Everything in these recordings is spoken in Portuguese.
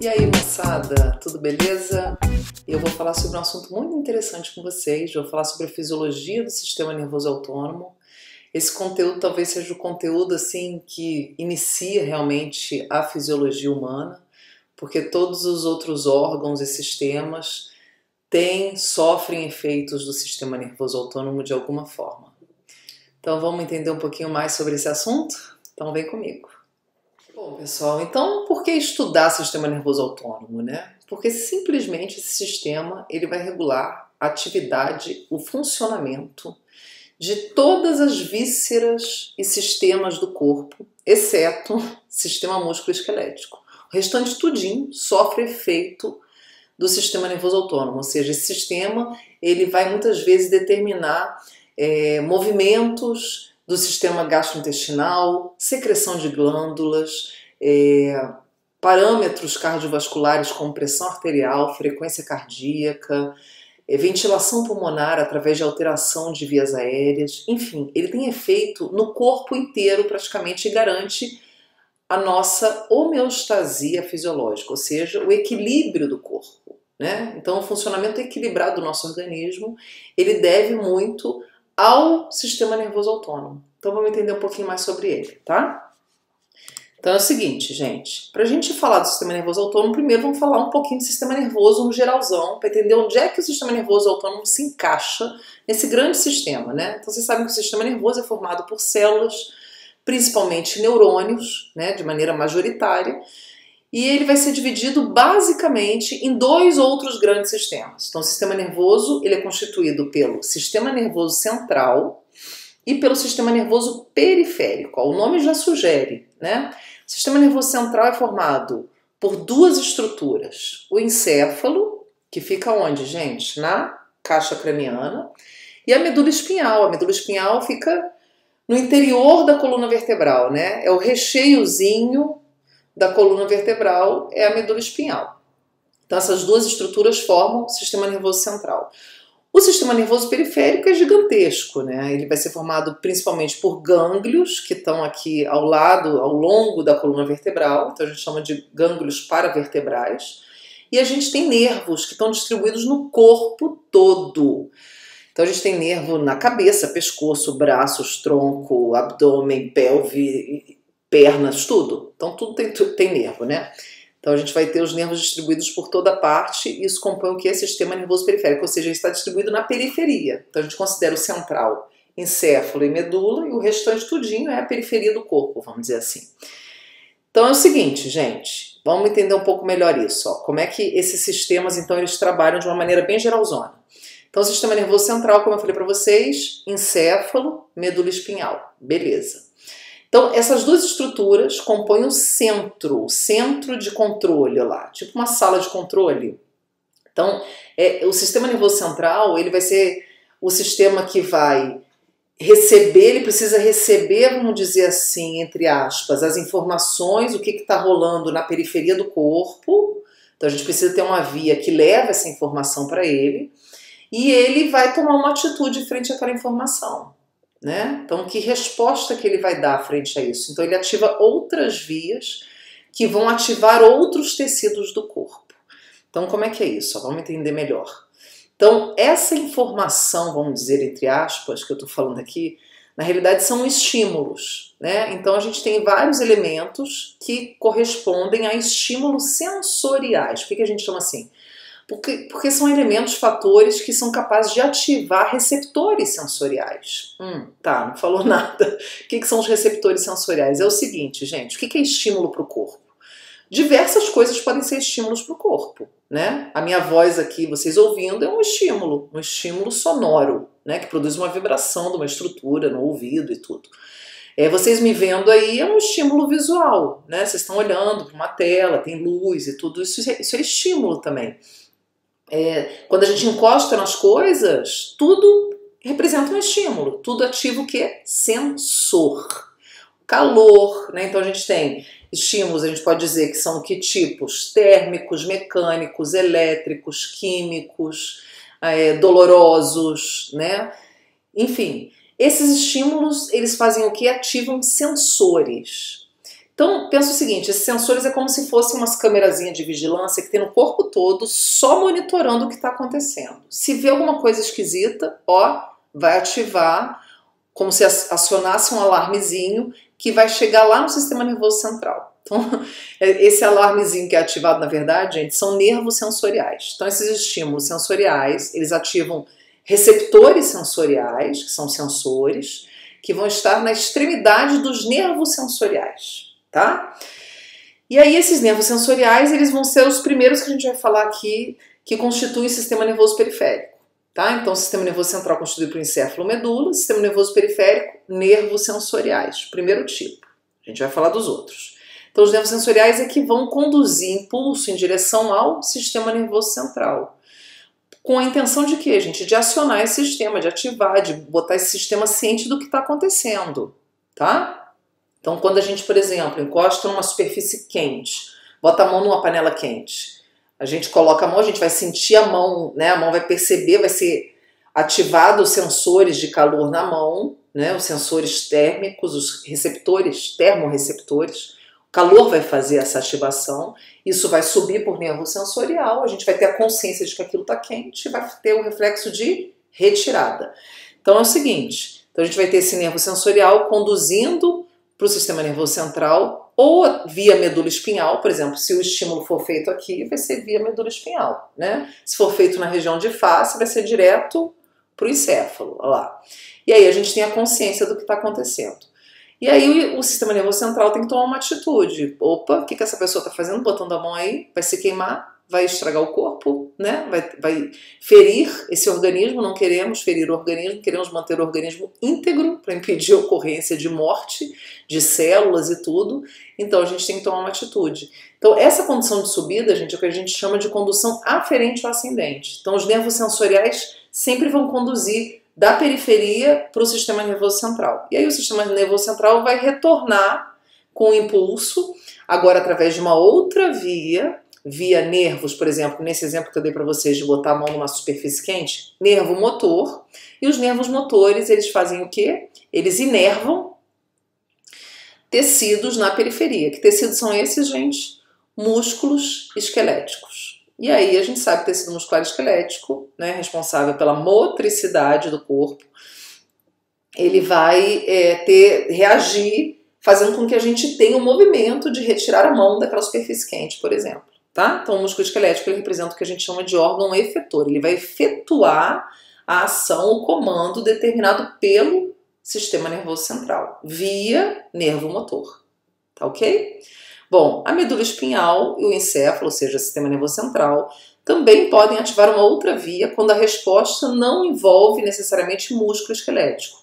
E aí, moçada, tudo beleza? Eu vou falar sobre um assunto muito interessante com vocês. Vou falar sobre a fisiologia do sistema nervoso autônomo. Esse conteúdo talvez seja o conteúdo assim que inicia realmente a fisiologia humana, porque todos os outros órgãos e sistemas sofrem efeitos do sistema nervoso autônomo de alguma forma. Então vamos entender um pouquinho mais sobre esse assunto? Então vem comigo. Bom, pessoal, então por que estudar sistema nervoso autônomo, né? Porque simplesmente esse sistema ele vai regular a atividade, o funcionamento de todas as vísceras e sistemas do corpo, exceto o sistema músculo-esquelético. O restante tudinho sofre efeito do sistema nervoso autônomo, ou seja, esse sistema ele vai muitas vezes determinar movimentos do sistema gastrointestinal, secreção de glândulas, parâmetros cardiovasculares como pressão arterial, frequência cardíaca, ventilação pulmonar através de alteração de vias aéreas, enfim, ele tem efeito no corpo inteiro praticamente e garante a nossa homeostasia fisiológica, ou seja, o equilíbrio do corpo, né? Então o funcionamento equilibrado do nosso organismo, ele deve muito ao sistema nervoso autônomo. Então vamos entender um pouquinho mais sobre ele, tá? Então é o seguinte, gente, para a gente falar do sistema nervoso autônomo, primeiro vamos falar um pouquinho do sistema nervoso no geralzão, para entender onde é que o sistema nervoso autônomo se encaixa nesse grande sistema, né? Então vocês sabem que o sistema nervoso é formado por células, principalmente neurônios, né, de maneira majoritária, e ele vai ser dividido basicamente em dois outros grandes sistemas. Então o sistema nervoso ele é constituído pelo sistema nervoso central e pelo sistema nervoso periférico. O nome já sugere, né? O sistema nervoso central é formado por duas estruturas. O encéfalo, que fica onde, gente? Na caixa craniana, e a medula espinhal. A medula espinhal fica no interior da coluna vertebral, né? É o recheiozinho da coluna vertebral, é a medula espinhal. Então essas duas estruturas formam o sistema nervoso central. O sistema nervoso periférico é gigantesco, né? Ele vai ser formado principalmente por gânglios que estão aqui ao lado, ao longo da coluna vertebral, então a gente chama de gânglios paravertebrais, e a gente tem nervos que estão distribuídos no corpo todo. Então a gente tem nervo na cabeça, pescoço, braços, tronco, abdômen, pelve, pernas, tudo. Então tudo tem nervo, né? Então a gente vai ter os nervos distribuídos por toda parte e isso compõe o que é sistema nervoso periférico, ou seja, ele está distribuído na periferia. Então a gente considera o central, encéfalo e medula, e o restante tudinho é a periferia do corpo, vamos dizer assim. Então é o seguinte, gente, vamos entender um pouco melhor isso, ó. Como é que esses sistemas, então, eles trabalham de uma maneira bem geralzona. Então o sistema nervoso central, como eu falei para vocês, encéfalo, medula espinhal, beleza. Então, essas duas estruturas compõem o centro de controle lá, tipo uma sala de controle. Então, o sistema nervoso central, ele vai ser o sistema que vai receber, ele precisa receber, vamos dizer assim, entre aspas, as informações, o que está rolando na periferia do corpo. Então, a gente precisa ter uma via que leva essa informação para ele, e ele vai tomar uma atitude frente àquela informação. Né? Então, que resposta que ele vai dar frente a isso? Então, ele ativa outras vias que vão ativar outros tecidos do corpo. Então, como é que é isso? Vamos entender melhor. Então, essa informação, vamos dizer, entre aspas, que eu estou falando aqui, na realidade são estímulos, né? Então, a gente tem vários elementos que correspondem a estímulos sensoriais. Por que a gente chama assim? Porque são elementos, fatores que são capazes de ativar receptores sensoriais. Tá, não falou nada. O que são os receptores sensoriais? É o seguinte, gente, o que é estímulo para o corpo? Diversas coisas podem ser estímulos para o corpo, né? A minha voz aqui, vocês ouvindo, é um estímulo sonoro, né? Que produz uma vibração de uma estrutura no ouvido e tudo. Vocês me vendo aí é um estímulo visual, né? Vocês estão olhando para uma tela, tem luz e tudo, isso é estímulo também. Quando a gente encosta nas coisas, tudo representa um estímulo, tudo ativa o que? Sensor. Calor, né? Então a gente tem estímulos, a gente pode dizer que são que tipos? Térmicos, mecânicos, elétricos, químicos, dolorosos, né? Enfim, esses estímulos, eles fazem o que? Ativam sensores. Então, pensa o seguinte, esses sensores é como se fossem umas câmerazinhas de vigilância que tem no corpo todo, só monitorando o que está acontecendo. Se vê alguma coisa esquisita, ó, vai ativar, como se acionasse um alarmezinho que vai chegar lá no sistema nervoso central. Então, esse alarmezinho que é ativado, na verdade, gente, são nervos sensoriais. Então, esses estímulos sensoriais, eles ativam receptores sensoriais, que são sensores, que vão estar na extremidade dos nervos sensoriais. Tá? E aí esses nervos sensoriais, eles vão ser os primeiros que a gente vai falar aqui, que constituem o sistema nervoso periférico. Tá? Então o sistema nervoso central constituído por encéfalo, medula, sistema nervoso periférico, nervos sensoriais, primeiro tipo. A gente vai falar dos outros. Então os nervos sensoriais é que vão conduzir impulso em direção ao sistema nervoso central. Com a intenção de quê, gente? De acionar esse sistema, de ativar, de botar esse sistema ciente do que está acontecendo. Tá? Então, quando a gente, por exemplo, encosta numa superfície quente, bota a mão numa panela quente, a gente coloca a mão, a gente vai sentir a mão, né? A mão vai perceber, vai ser ativado os sensores de calor na mão, né? Os sensores térmicos, os receptores, termorreceptores. O calor vai fazer essa ativação, isso vai subir por nervo sensorial, a gente vai ter a consciência de que aquilo está quente e vai ter o reflexo de retirada. Então é o seguinte, então a gente vai ter esse nervo sensorial conduzindo para o sistema nervoso central, ou via medula espinhal, por exemplo, se o estímulo for feito aqui, vai ser via medula espinhal, né? Se for feito na região de face, vai ser direto para o encéfalo, olha lá. E aí a gente tem a consciência do que está acontecendo. E aí o sistema nervoso central tem que tomar uma atitude. Opa, o que essa pessoa está fazendo? Botando a mão aí, vai se queimar, vai estragar o corpo, né? Vai ferir esse organismo, não queremos ferir o organismo, queremos manter o organismo íntegro para impedir a ocorrência de morte de células e tudo, então a gente tem que tomar uma atitude. Então essa condução de subida, gente, é o que a gente chama de condução aferente ou ascendente. Então os nervos sensoriais sempre vão conduzir da periferia para o sistema nervoso central. E aí o sistema nervoso central vai retornar com o impulso, agora através de uma outra via nervos, por exemplo, nesse exemplo que eu dei para vocês de botar a mão numa superfície quente, nervo motor, e os nervos motores, eles fazem o quê? Eles inervam tecidos na periferia. Que tecidos são esses, gente? Músculos esqueléticos. E aí a gente sabe que o tecido muscular esquelético, né, responsável pela motricidade do corpo, ele vai reagir fazendo com que a gente tenha um movimento de retirar a mão daquela superfície quente, por exemplo. Tá? Então o músculo esquelético ele representa o que a gente chama de órgão efetor. Ele vai efetuar a ação, o comando determinado pelo sistema nervoso central, via nervo motor. Tá ok? Bom, a medula espinhal e o encéfalo, ou seja, o sistema nervoso central, também podem ativar uma outra via quando a resposta não envolve necessariamente músculo esquelético,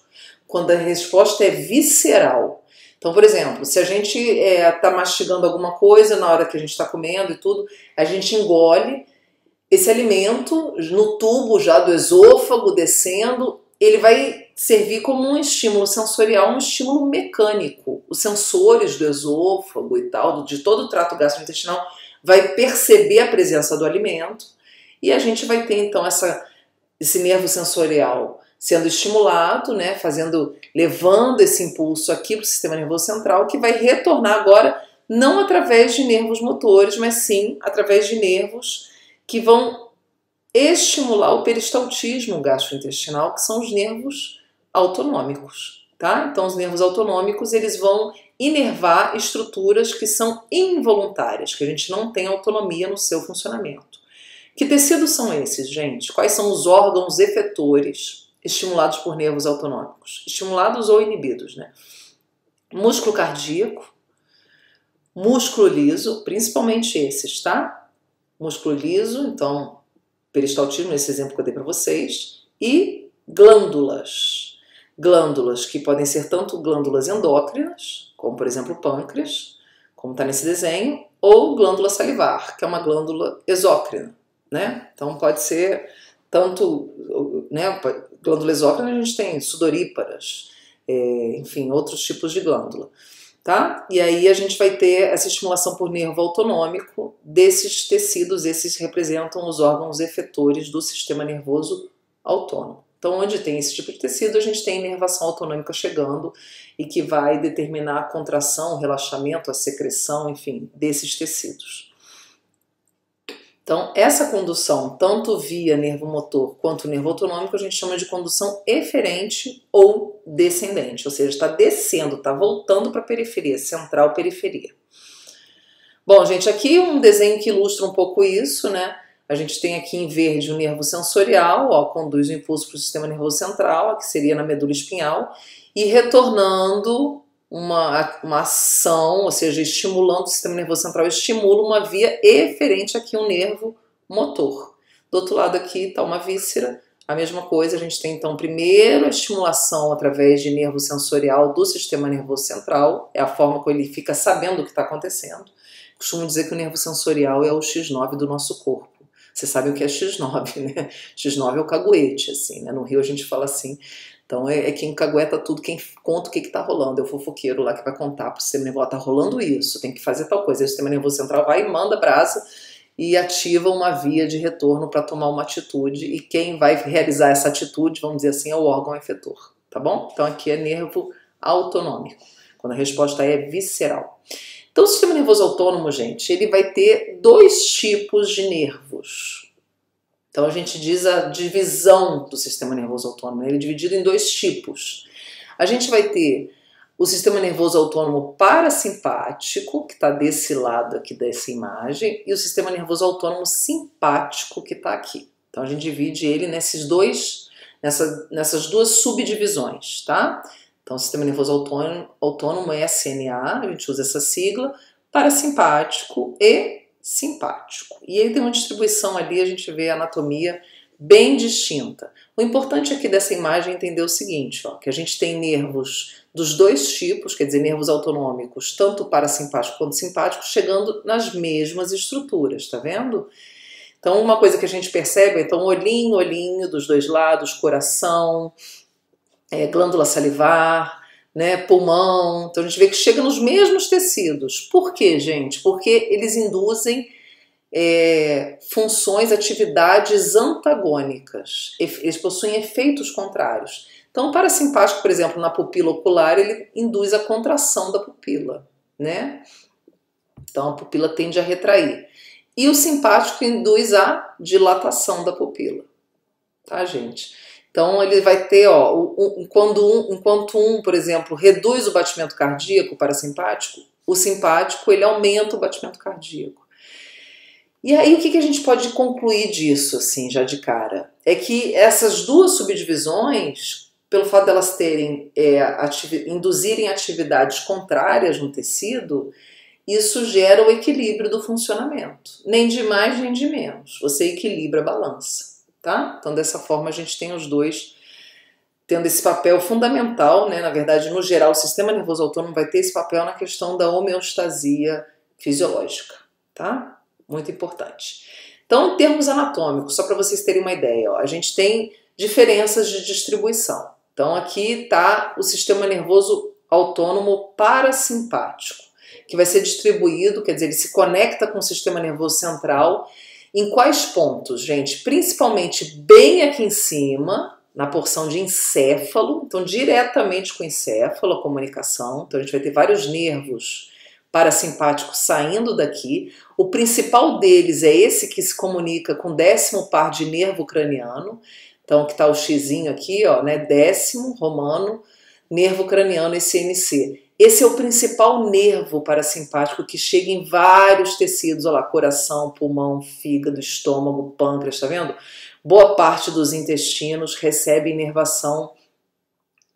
quando a resposta é visceral. Então, por exemplo, se a gente está mastigando alguma coisa na hora que a gente está comendo e tudo, a gente engole esse alimento no tubo já do esôfago descendo, ele vai servir como um estímulo sensorial, um estímulo mecânico. Os sensores do esôfago e tal, de todo o trato gastrointestinal, vai perceber a presença do alimento e a gente vai ter então esse nervo sensorial sendo estimulado, né, levando esse impulso aqui para o sistema nervoso central, que vai retornar agora não através de nervos motores, mas sim através de nervos que vão estimular o peristaltismo gastrointestinal, que são os nervos autonômicos, tá? Então os nervos autonômicos, eles vão inervar estruturas que são involuntárias, que a gente não tem autonomia no seu funcionamento. Que tecidos são esses, gente? Quais são os órgãos efetores estimulados por nervos autonômicos? Estimulados ou inibidos, né? Músculo cardíaco, músculo liso, principalmente esses, tá? Músculo liso, então, peristaltismo, esse exemplo que eu dei para vocês, e glândulas. Glândulas que podem ser tanto glândulas endócrinas, como por exemplo o pâncreas, como está nesse desenho, ou glândula salivar, que é uma glândula exócrina, né? Então pode ser tanto, né, glândula exócrina, a gente tem sudoríparas, enfim, outros tipos de glândula, tá? E aí a gente vai ter essa estimulação por nervo autonômico desses tecidos, esses representam os órgãos efetores do sistema nervoso autônomo. Então, onde tem esse tipo de tecido, a gente tem inervação autonômica chegando e que vai determinar a contração, o relaxamento, a secreção, enfim, desses tecidos. Então, essa condução, tanto via nervo motor quanto nervo autonômico, a gente chama de condução eferente ou descendente, ou seja, está descendo, está voltando para a periferia, central periferia. Bom, gente, aqui um desenho que ilustra um pouco isso, né? A gente tem aqui em verde o nervo sensorial, ó, conduz o impulso para o sistema nervoso central, que seria na medula espinhal, e retornando uma ação, ou seja, estimulando o sistema nervoso central, estimula uma via eferente aqui, um nervo motor. Do outro lado aqui está uma víscera, a mesma coisa, a gente tem então primeiro a estimulação através de nervo sensorial do sistema nervoso central, é a forma como ele fica sabendo o que está acontecendo. Costumo dizer que o nervo sensorial é o X9 do nosso corpo. Você sabe o que é X9, né? X9 é o caguete, assim, né? No Rio a gente fala assim. Então é quem cagueta tudo, quem conta o que está rolando. É o fofoqueiro lá que vai contar para o sistema nervoso, tá rolando isso, tem que fazer tal coisa. Aí o sistema nervoso central vai e manda brasa e ativa uma via de retorno para tomar uma atitude. E quem vai realizar essa atitude, vamos dizer assim, é o órgão efetor, tá bom? Então aqui é nervo autonômico, quando a resposta é visceral. Então o sistema nervoso autônomo, gente, ele vai ter dois tipos de nervos. Então a gente diz a divisão do sistema nervoso autônomo, ele é dividido em dois tipos. A gente vai ter o sistema nervoso autônomo parasimpático, que está desse lado aqui dessa imagem, e o sistema nervoso autônomo simpático, que está aqui. Então a gente divide ele nessas duas subdivisões, tá? Então, o sistema nervoso autônomo é SNA, a gente usa essa sigla, parasimpático e simpático. E ele tem uma distribuição ali, a gente vê a anatomia bem distinta. O importante aqui dessa imagem é entender o seguinte, ó, que a gente tem nervos dos dois tipos, quer dizer, nervos autonômicos, tanto parasimpático quanto simpático, chegando nas mesmas estruturas, tá vendo? Então, uma coisa que a gente percebe, então, olhinho dos dois lados, coração, glândula salivar, né, pulmão. Então a gente vê que chega nos mesmos tecidos. Por quê, gente? Porque eles induzem funções, atividades antagônicas. Eles possuem efeitos contrários. Então o parasimpático, por exemplo, na pupila ocular, ele induz a contração da pupila, né? Então a pupila tende a retrair. E o simpático induz a dilatação da pupila. Tá, gente? Então ele vai ter, ó, enquanto um, por exemplo, reduz o batimento cardíaco parasimpático, o simpático ele aumenta o batimento cardíaco. E aí o que a gente pode concluir disso, assim, já de cara? É que essas duas subdivisões, pelo fato delas terem, induzirem atividades contrárias no tecido, isso gera o equilíbrio do funcionamento. Nem de mais, nem de menos. Você equilibra a balança. Tá? Então dessa forma a gente tem os dois tendo esse papel fundamental, né? Na verdade, no geral, o sistema nervoso autônomo vai ter esse papel na questão da homeostasia fisiológica, tá? Muito importante. Então, em termos anatômicos, só para vocês terem uma ideia, ó, a gente tem diferenças de distribuição. Então aqui está o sistema nervoso autônomo parasimpático, que vai ser distribuído, quer dizer, ele se conecta com o sistema nervoso central. Em quais pontos, gente? Principalmente bem aqui em cima, na porção de encéfalo, então diretamente com o encéfalo, a comunicação. Então a gente vai ter vários nervos parasimpáticos saindo daqui. O principal deles é esse que se comunica com o 10º par de nervo craniano. Então que está o xizinho aqui, ó, né? 10º romano, nervo craniano, esse NC. Esse é o principal nervo parasimpático que chega em vários tecidos, olha lá, coração, pulmão, fígado, estômago, pâncreas, tá vendo? Boa parte dos intestinos recebe inervação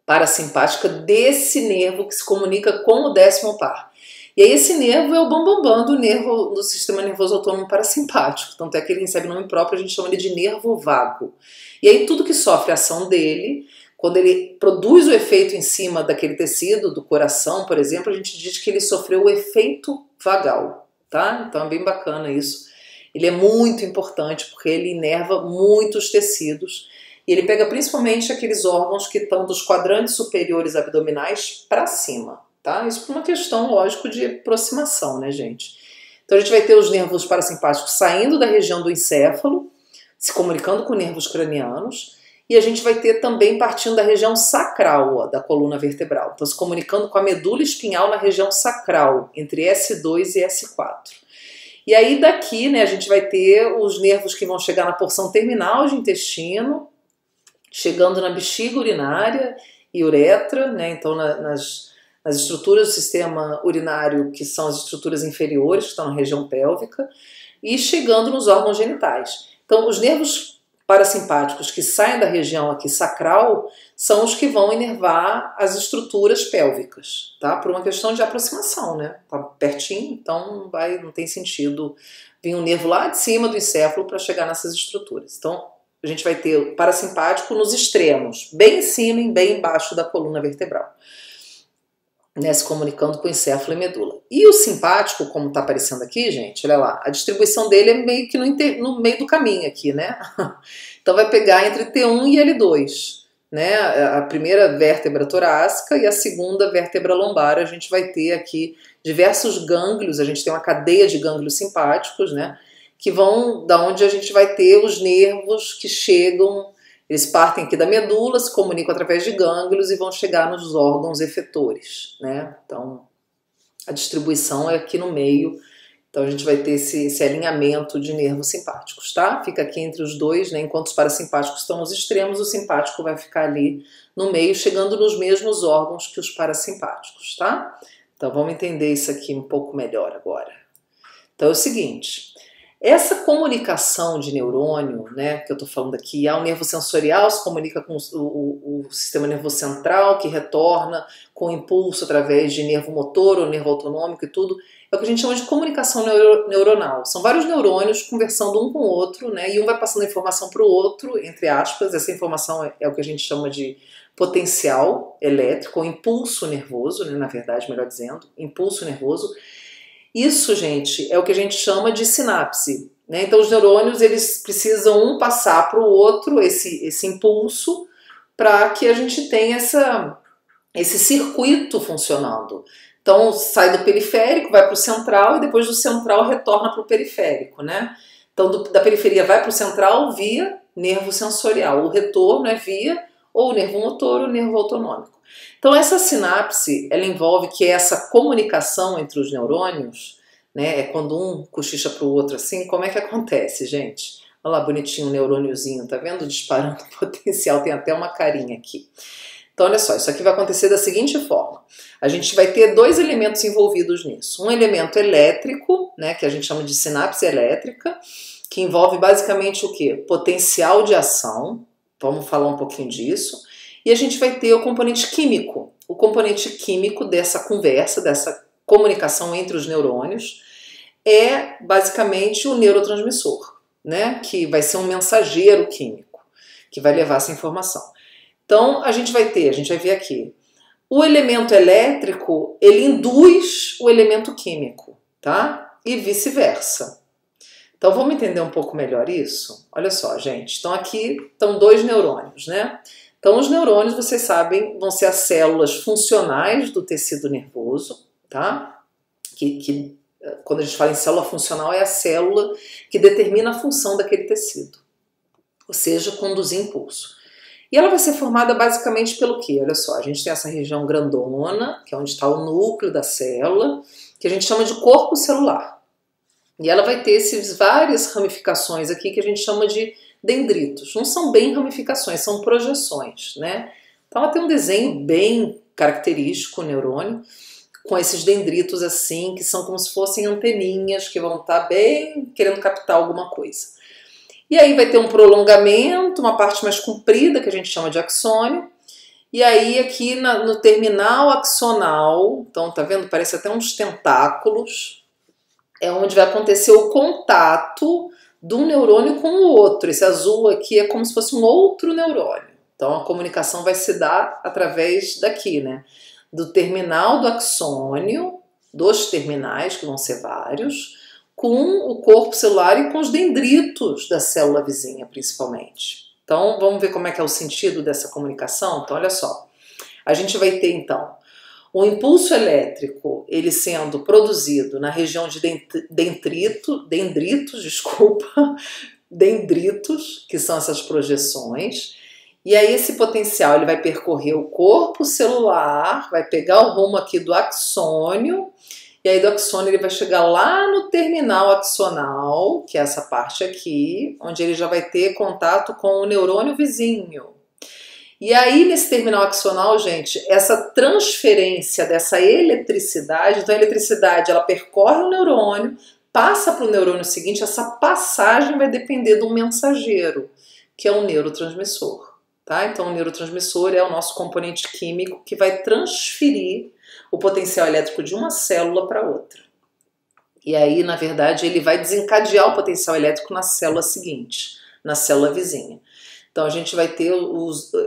parasimpática desse nervo que se comunica com o 10º par. E aí esse nervo é o bambambam do nervo do sistema nervoso autônomo parasimpático, tanto é que ele recebe nome próprio, a gente chama ele de nervo vago. E aí tudo que sofre a ação dele, quando ele produz o efeito em cima daquele tecido, do coração, por exemplo, a gente diz que ele sofreu o efeito vagal, tá? Então é bem bacana isso. Ele é muito importante porque ele inerva muitos tecidos e ele pega principalmente aqueles órgãos que estão dos quadrantes superiores abdominais para cima, tá? Isso por uma questão, lógico, de aproximação, né, gente? Então a gente vai ter os nervos parasimpáticos saindo da região do encéfalo, se comunicando com nervos cranianos. E a gente vai ter também partindo da região sacral, ó, da coluna vertebral. Então, se comunicando com a medula espinhal na região sacral, entre S2 e S4. E aí daqui, né, a gente vai ter os nervos que vão chegar na porção terminal de intestino, chegando na bexiga urinária e uretra, né, então nas estruturas do sistema urinário, que são as estruturas inferiores, que estão na região pélvica, e chegando nos órgãos genitais. Então, os nervos parasimpáticos que saem da região aqui sacral são os que vão inervar as estruturas pélvicas, tá? Por uma questão de aproximação, né? Tá pertinho, então não tem sentido vir um nervo lá de cima do encéfalo para chegar nessas estruturas. Então, a gente vai ter o parasimpático nos extremos, bem em cima e bem embaixo da coluna vertebral, né, se comunicando com encéfalo e medula. E o simpático, como está aparecendo aqui, gente, olha lá, a distribuição dele é meio que no meio do caminho aqui, né? Então vai pegar entre T1 e L2, né? A primeira vértebra torácica e a segunda vértebra lombar. A gente vai ter aqui diversos gânglios, a gente tem uma cadeia de gânglios simpáticos, né? Que vão da onde a gente vai ter os nervos que chegam. Eles partem aqui da medula, se comunicam através de gânglios e vão chegar nos órgãos efetores, né? Então, a distribuição é aqui no meio. Então, a gente vai ter esse alinhamento de nervos simpáticos, tá? Fica aqui entre os dois, né? Enquanto os parasimpáticos estão nos extremos, o simpático vai ficar ali no meio, chegando nos mesmos órgãos que os parasimpáticos, tá? Então, vamos entender isso aqui um pouco melhor agora. Então, é o seguinte... Essa comunicação de neurônio, né, que eu estou falando aqui, há o nervo sensorial, se comunica com o sistema nervoso central, que retorna com impulso através de nervo motor ou nervo autonômico e tudo. É o que a gente chama de comunicação neuronal. São vários neurônios conversando um com o outro, né, e um vai passando informação para o outro, entre aspas. Essa informação é o que a gente chama de potencial elétrico, ou impulso nervoso, né, na verdade, melhor dizendo, impulso nervoso. Isso, gente, é o que a gente chama de sinapse, né? Então, os neurônios, eles precisam um passar para o outro esse impulso para que a gente tenha esse circuito funcionando. Então, sai do periférico, vai para o central e depois do central retorna para o periférico, né? Então, da periferia vai para o central via nervo sensorial. O retorno é via ou nervo motor ou nervo autonômico. Então, essa sinapse, ela envolve que essa comunicação entre os neurônios, né, é quando um cochicha para o outro assim. Como é que acontece, gente? Olha lá, bonitinho o neurôniozinho, tá vendo? Disparando potencial, tem até uma carinha aqui. Então, olha só, isso aqui vai acontecer da seguinte forma. A gente vai ter dois elementos envolvidos nisso. Um elemento elétrico, né, que a gente chama de sinapse elétrica, que envolve basicamente o quê? Potencial de ação. Vamos falar um pouquinho disso. E a gente vai ter o componente químico. O componente químico dessa conversa, dessa comunicação entre os neurônios, é basicamente o neurotransmissor, né? Que vai ser um mensageiro químico, que vai levar essa informação. Então, a gente vai ver aqui, o elemento elétrico, ele induz o elemento químico, tá? E vice-versa. Então, vamos entender um pouco melhor isso? Olha só, gente, então aqui estão dois neurônios, né? Então, os neurônios, vocês sabem, vão ser as células funcionais do tecido nervoso, tá? Que quando a gente fala em célula funcional, é a célula que determina a função daquele tecido, ou seja, conduzir impulso. E ela vai ser formada basicamente pelo quê? Olha só, a gente tem essa região grandona, que é onde está o núcleo da célula, que a gente chama de corpo celular. E ela vai ter essas várias ramificações aqui que a gente chama de dendritos. Não são bem ramificações, são projeções, né? Então ela tem um desenho bem característico, o neurônio, com esses dendritos assim, que são como se fossem anteninhas que vão estar bem querendo captar alguma coisa. E aí vai ter um prolongamento, uma parte mais comprida, que a gente chama de axônio. E aí aqui no terminal axonal, então tá vendo? Parece até uns tentáculos, é onde vai acontecer o contato de um neurônio com o outro. Esse azul aqui é como se fosse um outro neurônio. Então a comunicação vai se dar através daqui, né? Do terminal do axônio, dos terminais, que vão ser vários, com o corpo celular e com os dendritos da célula vizinha, principalmente. Então vamos ver como é que é o sentido dessa comunicação? Então olha só, a gente vai ter então o impulso elétrico, ele sendo produzido na região de dendritos, que são essas projeções, E aí esse potencial ele vai percorrer o corpo celular, vai pegar o rumo aqui do axônio, e aí do axônio ele vai chegar lá no terminal axonal, que é essa parte aqui, onde ele já vai ter contato com o neurônio vizinho. E aí nesse terminal axonal, gente, essa transferência dessa eletricidade, então a eletricidade ela percorre o neurônio, passa para o neurônio seguinte, essa passagem vai depender de um mensageiro, que é um neurotransmissor. Tá? Então o neurotransmissor é o nosso componente químico que vai transferir o potencial elétrico de uma célula para outra. E aí, na verdade, ele vai desencadear o potencial elétrico na célula seguinte, na célula vizinha. Então a gente vai ter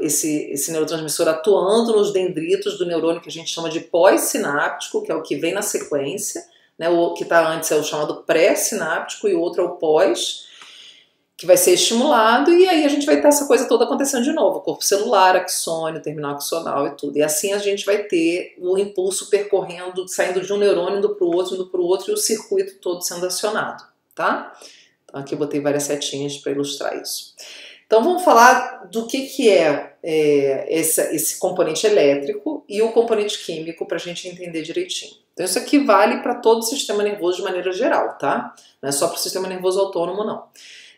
esse neurotransmissor atuando nos dendritos do neurônio que a gente chama de pós-sináptico, que é o que vem na sequência, né? O que está antes é o chamado pré-sináptico e o outro é o pós, que vai ser estimulado, e aí a gente vai ter essa coisa toda acontecendo de novo, corpo celular, axônio, terminal axonal e tudo. E assim a gente vai ter o impulso percorrendo, saindo de um neurônio indo para o outro, e o circuito todo sendo acionado, tá? Então aqui eu botei várias setinhas para ilustrar isso. Então vamos falar do que é esse componente elétrico e o componente químico para a gente entender direitinho. Então isso aqui vale para todo o sistema nervoso de maneira geral, tá? Não é só para o sistema nervoso autônomo, não.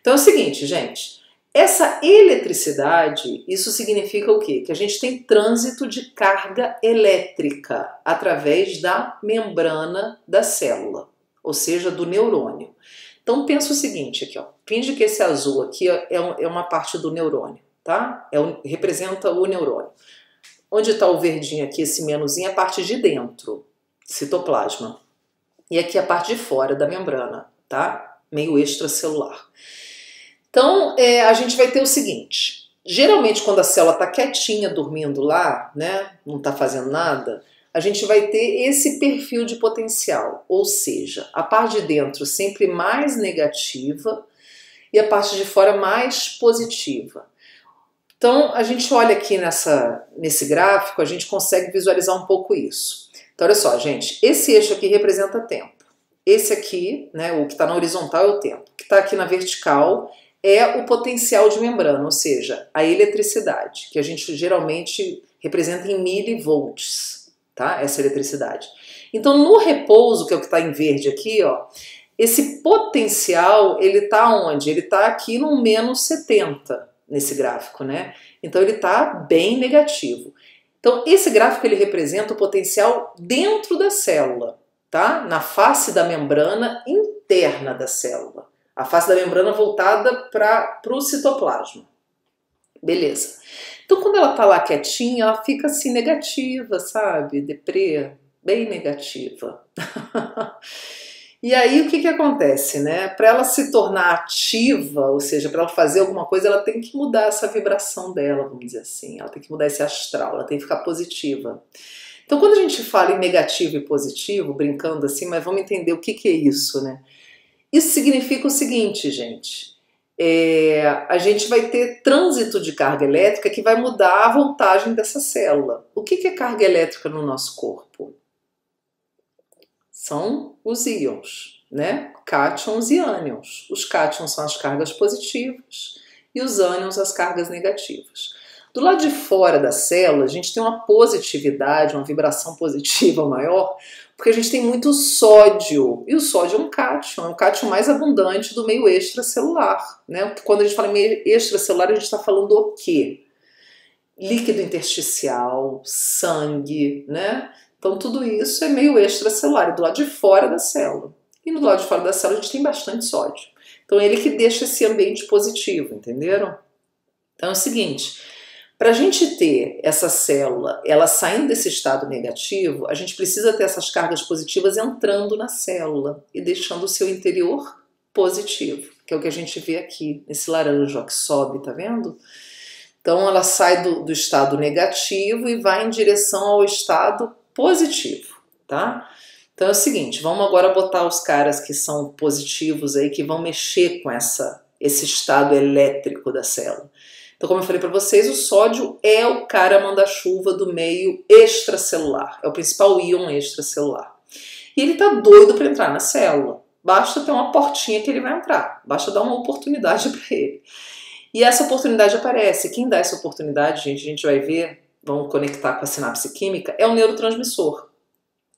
Então é o seguinte, gente, essa eletricidade, isso significa o quê? Que a gente tem trânsito de carga elétrica através da membrana da célula, ou seja, do neurônio. Então pensa o seguinte aqui, ó, finge que esse azul aqui é uma parte do neurônio, tá? Representa o neurônio. Onde está o verdinho aqui, esse menuzinho, é a parte de dentro, citoplasma. E aqui a parte de fora da membrana, tá? Meio extracelular. Então, a gente vai ter o seguinte, geralmente quando a célula está quietinha, dormindo lá, né, não está fazendo nada, a gente vai ter esse perfil de potencial, ou seja, a parte de dentro sempre mais negativa e a parte de fora mais positiva. Então, a gente olha aqui nesse gráfico, a gente consegue visualizar um pouco isso. Então, olha só, gente, esse eixo aqui representa tempo. Esse aqui, né, o que está na horizontal é o tempo. O que está aqui na vertical é o potencial de membrana, ou seja, a eletricidade, que a gente geralmente representa em milivolts, tá? Essa eletricidade. Então, no repouso, que é o que está em verde aqui, ó, esse potencial, ele está onde? Ele está aqui no menos 70, nesse gráfico, né? Então, ele está bem negativo. Então, esse gráfico, ele representa o potencial dentro da célula, tá? Na face da membrana interna da célula. A face da membrana voltada para o citoplasma. Beleza. Então, quando ela tá lá quietinha, ela fica assim negativa, sabe? Deprê, bem negativa. E aí, o que acontece, né? Para ela se tornar ativa, ou seja, para ela fazer alguma coisa, ela tem que mudar essa vibração dela, vamos dizer assim. Ela tem que mudar esse astral, ela tem que ficar positiva. Então, quando a gente fala em negativo e positivo, brincando assim, mas vamos entender o que é isso, né? Isso significa o seguinte, gente, a gente vai ter trânsito de carga elétrica que vai mudar a voltagem dessa célula. O que é carga elétrica no nosso corpo? São os íons, né? Cátions e ânions. Os cátions são as cargas positivas e os ânions as cargas negativas. Do lado de fora da célula, a gente tem uma positividade, uma vibração positiva maior, porque a gente tem muito sódio, e o sódio é um cátion mais abundante do meio extracelular, né? Quando a gente fala em meio extracelular, a gente está falando o quê? Líquido intersticial, sangue, né? Então tudo isso é meio extracelular, e do lado de fora da célula. E do lado de fora da célula a gente tem bastante sódio. Então é ele que deixa esse ambiente positivo, entenderam? Então é o seguinte, para a gente ter essa célula, ela saindo desse estado negativo, a gente precisa ter essas cargas positivas entrando na célula e deixando o seu interior positivo, que é o que a gente vê aqui, nesse laranja ó, que sobe, tá vendo? Então ela sai do estado negativo e vai em direção ao estado positivo, tá? Então é o seguinte, vamos agora botar os caras que são positivos aí, que vão mexer com esse estado elétrico da célula. Então, como eu falei para vocês, o sódio é o cara manda-chuva do meio extracelular, é o principal íon extracelular. E ele tá doido para entrar na célula, basta ter uma portinha que ele vai entrar, basta dar uma oportunidade para ele. E essa oportunidade aparece. Quem dá essa oportunidade, gente, a gente vai ver, vamos conectar com a sinapse química, é o neurotransmissor.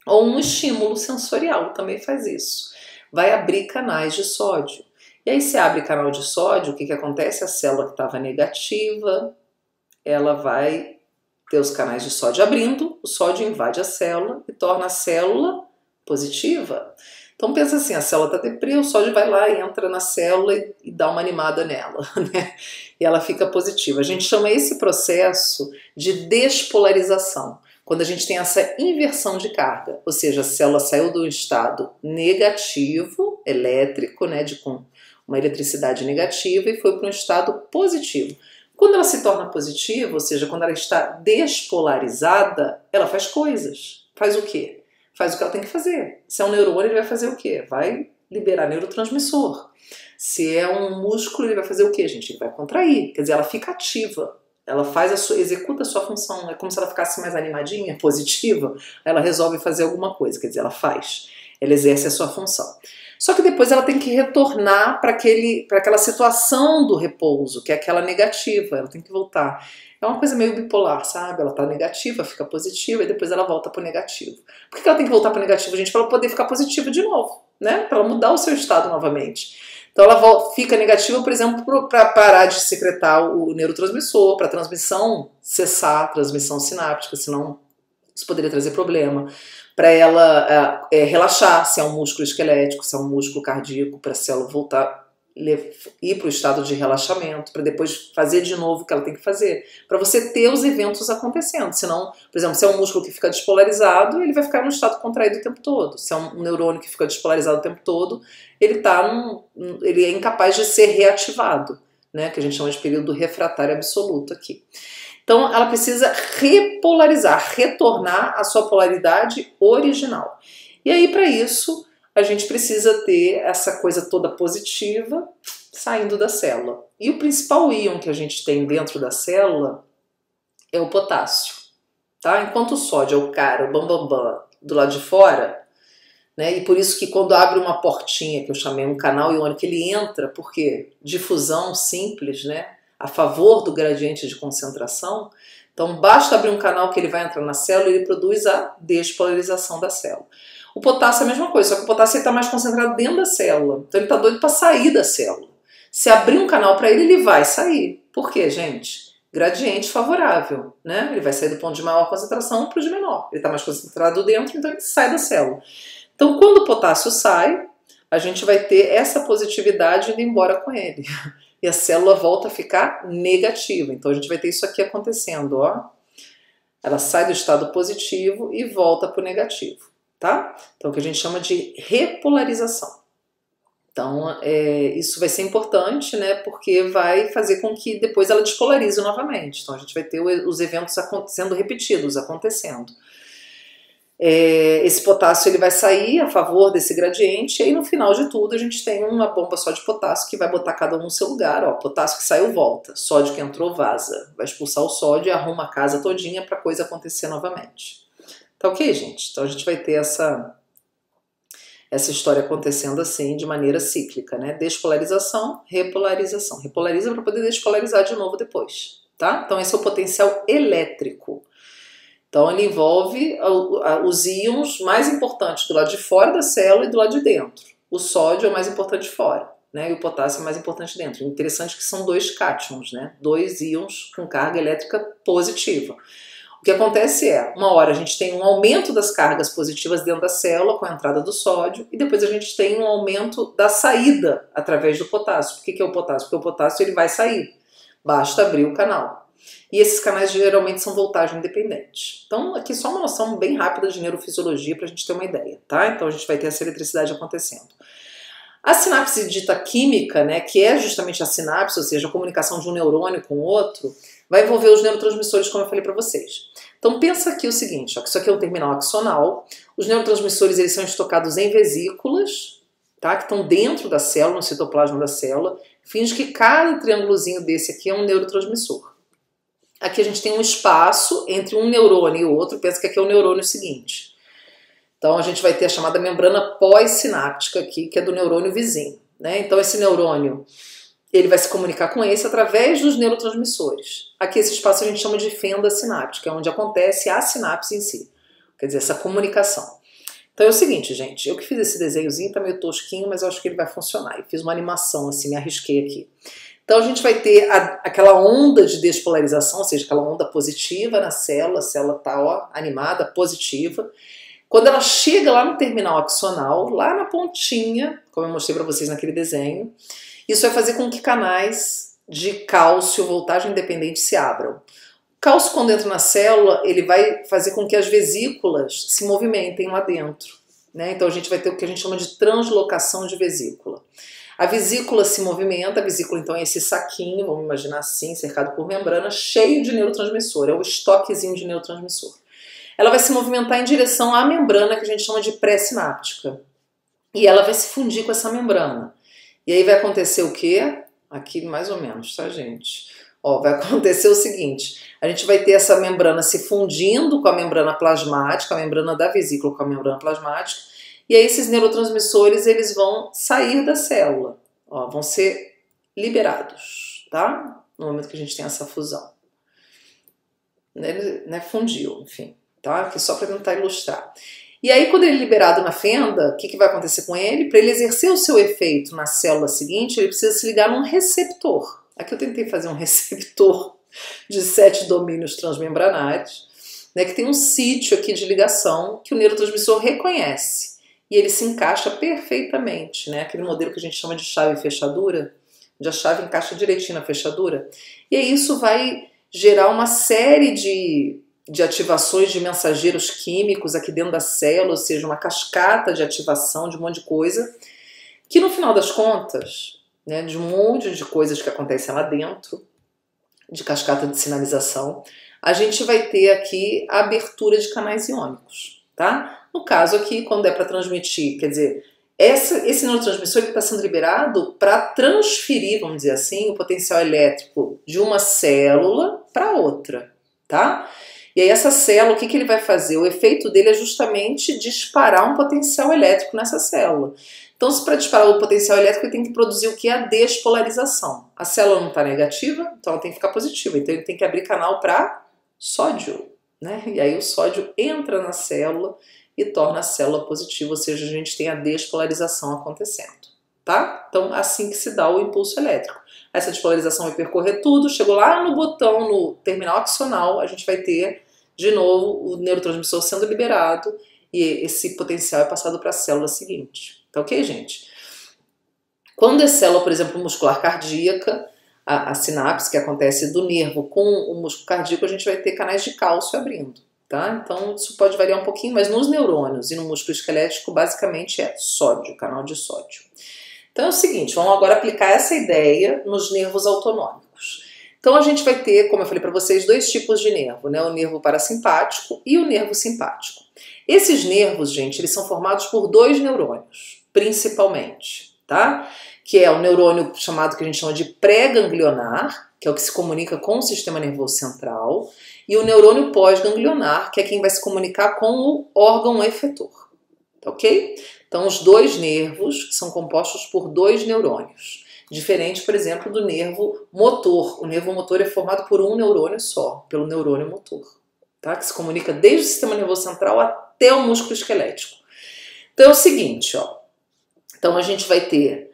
Ou um estímulo sensorial também faz isso. Vai abrir canais de sódio. E aí, se abre canal de sódio, o que acontece? A célula que estava negativa, ela vai ter os canais de sódio abrindo, o sódio invade a célula e torna a célula positiva. Então pensa assim, a célula está deprê, o sódio vai lá, entra na célula e dá uma animada nela, né? E ela fica positiva. A gente chama esse processo de despolarização, quando a gente tem essa inversão de carga, ou seja, a célula saiu do estado negativo, elétrico, né, com uma eletricidade negativa, e foi para um estado positivo. Quando ela se torna positiva, ou seja, quando ela está despolarizada, ela faz coisas. Faz o quê? Faz o que ela tem que fazer. Se é um neurônio, ele vai fazer o quê? Vai liberar neurotransmissor. Se é um músculo, ele vai fazer o quê, gente? Ele vai contrair. Quer dizer, ela fica ativa. Ela executa a sua função. É como se ela ficasse mais animadinha, positiva. Ela resolve fazer alguma coisa. Quer dizer, ela faz. Ela exerce a sua função. Só que depois ela tem que retornar para aquela situação do repouso, que é aquela negativa. Ela tem que voltar. É uma coisa meio bipolar, sabe? Ela tá negativa, fica positiva e depois ela volta pro negativo. Por que ela tem que voltar pro negativo, gente? Para ela poder ficar positiva de novo, né? Para ela mudar o seu estado novamente. Então ela fica negativa, por exemplo, para parar de secretar o neurotransmissor, para a transmissão cessar, a transmissão sináptica, senão isso poderia trazer problema. Para ela relaxar, se é um músculo esquelético, se é um músculo cardíaco, para a célula voltar, ir para o estado de relaxamento, para depois fazer de novo o que ela tem que fazer, para você ter os eventos acontecendo. Senão, por exemplo, se é um músculo que fica despolarizado, ele vai ficar no estado contraído o tempo todo. Se é um neurônio que fica despolarizado o tempo todo, ele é incapaz de ser reativado, né? Que a gente chama de período refratário absoluto aqui. Então, ela precisa repolarizar, retornar à sua polaridade original. E aí, para isso, a gente precisa ter essa coisa toda positiva saindo da célula. E o principal íon que a gente tem dentro da célula é o potássio. Tá? Enquanto o sódio é o cara, o bambambam, do lado de fora, né? E por isso que quando abre uma portinha, que eu chamei um canal iônico, ele entra, porque difusão simples, né? A favor do gradiente de concentração. Então basta abrir um canal que ele vai entrar na célula e ele produz a despolarização da célula. O potássio é a mesma coisa, só que o potássio está mais concentrado dentro da célula. Então ele está doido para sair da célula. Se abrir um canal para ele, ele vai sair. Por quê, gente? Gradiente favorável, né? Ele vai sair do ponto de maior concentração para o de menor. Ele está mais concentrado dentro, então ele sai da célula. Então quando o potássio sai, a gente vai ter essa positividade indo embora com ele. E a célula volta a ficar negativa. Então a gente vai ter isso aqui acontecendo, ó. Ela sai do estado positivo e volta para o negativo, tá? Então o que a gente chama de repolarização. Então isso vai ser importante, né? Porque vai fazer com que depois ela despolarize novamente. Então a gente vai ter os eventos sendo repetidos, acontecendo. Esse potássio ele vai sair a favor desse gradiente e aí no final de tudo a gente tem uma bomba só de potássio que vai botar cada um no seu lugar, ó, potássio que saiu volta, sódio que entrou vaza, vai expulsar o sódio e arruma a casa todinha para a coisa acontecer novamente. Tá ok, gente? Então a gente vai ter essa história acontecendo assim de maneira cíclica, né? Despolarização, repolarização. Repolariza para poder despolarizar de novo depois, tá? Então esse é o potencial elétrico. Então ele envolve os íons mais importantes do lado de fora da célula e do lado de dentro. O sódio é o mais importante de fora, né? E o potássio é o mais importante de dentro. Interessante que são dois cátions, né? Dois íons com carga elétrica positiva. O que acontece uma hora a gente tem um aumento das cargas positivas dentro da célula com a entrada do sódio e depois a gente tem um aumento da saída através do potássio. Por que é o potássio? Porque o potássio ele vai sair. Basta abrir o canal. E esses canais geralmente são voltagem independente. Então aqui só uma noção bem rápida de neurofisiologia para a gente ter uma ideia, tá? Então a gente vai ter essa eletricidade acontecendo. A sinapse dita química, né, que é justamente a sinapse, ou seja, a comunicação de um neurônio com o outro, vai envolver os neurotransmissores, como eu falei para vocês. Então pensa aqui o seguinte, ó, que isso aqui é um terminal axonal, os neurotransmissores eles são estocados em vesículas, tá, que estão dentro da célula, no citoplasma da célula, finge que cada triângulozinho desse aqui é um neurotransmissor. Aqui a gente tem um espaço entre um neurônio e o outro, pensa que aqui é o neurônio seguinte. Então a gente vai ter a chamada membrana pós-sináptica aqui, que é do neurônio vizinho, né? Então esse neurônio ele vai se comunicar com esse através dos neurotransmissores. Aqui esse espaço a gente chama de fenda sináptica, é onde acontece a sinapse em si, quer dizer, essa comunicação. Então é o seguinte, gente, eu que fiz esse desenhozinho, tá meio tosquinho, mas eu acho que ele vai funcionar. Eu fiz uma animação, assim, me arrisquei aqui. Então a gente vai ter aquela onda de despolarização, ou seja, aquela onda positiva na célula, a célula tá, ó, animada, positiva. Quando ela chega lá no terminal axonal, lá na pontinha, como eu mostrei para vocês naquele desenho, isso vai fazer com que canais de cálcio, voltagem independente, se abram. O cálcio, quando entra na célula, ele vai fazer com que as vesículas se movimentem lá dentro, né? Então a gente vai ter o que a gente chama de translocação de vesícula. A vesícula se movimenta, a vesícula então é esse saquinho, vamos imaginar assim, cercado por membrana, cheio de neurotransmissor, é o estoquezinho de neurotransmissor. Ela vai se movimentar em direção à membrana que a gente chama de pré-sináptica. E ela vai se fundir com essa membrana. E aí vai acontecer o quê? Aqui mais ou menos, tá, gente? Ó, vai acontecer o seguinte, a gente vai ter essa membrana se fundindo com a membrana plasmática, a membrana da vesícula com a membrana plasmática, e aí esses neurotransmissores, eles vão sair da célula, ó, vão ser liberados, tá? No momento que a gente tem essa fusão. Né, fundiu, enfim, tá? Aqui só para tentar ilustrar. E aí, quando ele é liberado na fenda, o que vai acontecer com ele? Para ele exercer o seu efeito na célula seguinte, ele precisa se ligar num receptor. Aqui eu tentei fazer um receptor de 7 domínios transmembranares, né, que tem um sítio aqui de ligação que o neurotransmissor reconhece. E ele se encaixa perfeitamente, né? Aquele modelo que a gente chama de chave e fechadura, onde a chave encaixa direitinho na fechadura. E aí isso vai gerar uma série de ativações de mensageiros químicos aqui dentro da célula, ou seja, uma cascata de ativação de um monte de coisa, que no final das contas, né, de um monte de coisas que acontecem lá dentro, de cascata de sinalização, a gente vai ter aqui a abertura de canais iônicos, tá? No caso aqui, quando é para transmitir, quer dizer, esse neurotransmissor está sendo liberado para transferir, vamos dizer assim, o potencial elétrico de uma célula para outra, tá? E aí essa célula, o que ele vai fazer? O efeito dele é justamente disparar um potencial elétrico nessa célula. Então, se para disparar o potencial elétrico, ele tem que produzir o que? A despolarização. A célula não está negativa, então ela tem que ficar positiva. Então ele tem que abrir canal para sódio, né? E aí o sódio entra na célula e torna a célula positiva, ou seja, a gente tem a despolarização acontecendo, tá? Então, assim que se dá o impulso elétrico. Essa despolarização vai percorrer tudo, chegou lá no botão, no terminal axonal, a gente vai ter, de novo, o neurotransmissor sendo liberado e esse potencial é passado para a célula seguinte. Tá ok, gente? Quando é célula, por exemplo, muscular cardíaca, a sinapse que acontece do nervo com o músculo cardíaco, a gente vai ter canais de cálcio abrindo. Tá? Então isso pode variar um pouquinho, mas nos neurônios e no músculo esquelético basicamente é sódio, canal de sódio. Então é o seguinte, vamos agora aplicar essa ideia nos nervos autonômicos. Então a gente vai ter, como eu falei para vocês, dois tipos de nervo, né? O nervo parasimpático e o nervo simpático. Esses nervos, gente, eles são formados por dois neurônios, principalmente, tá? Que é o neurônio chamado, que a gente chama de pré-ganglionar, que é o que se comunica com o sistema nervoso central, e o neurônio pós-ganglionar, que é quem vai se comunicar com o órgão efetor, tá ok? Então os dois nervos são compostos por dois neurônios, diferente, por exemplo, do nervo motor. O nervo motor é formado por um neurônio só, pelo neurônio motor, tá? Que se comunica desde o sistema nervoso central até o músculo esquelético. Então é o seguinte, ó. Então a gente vai ter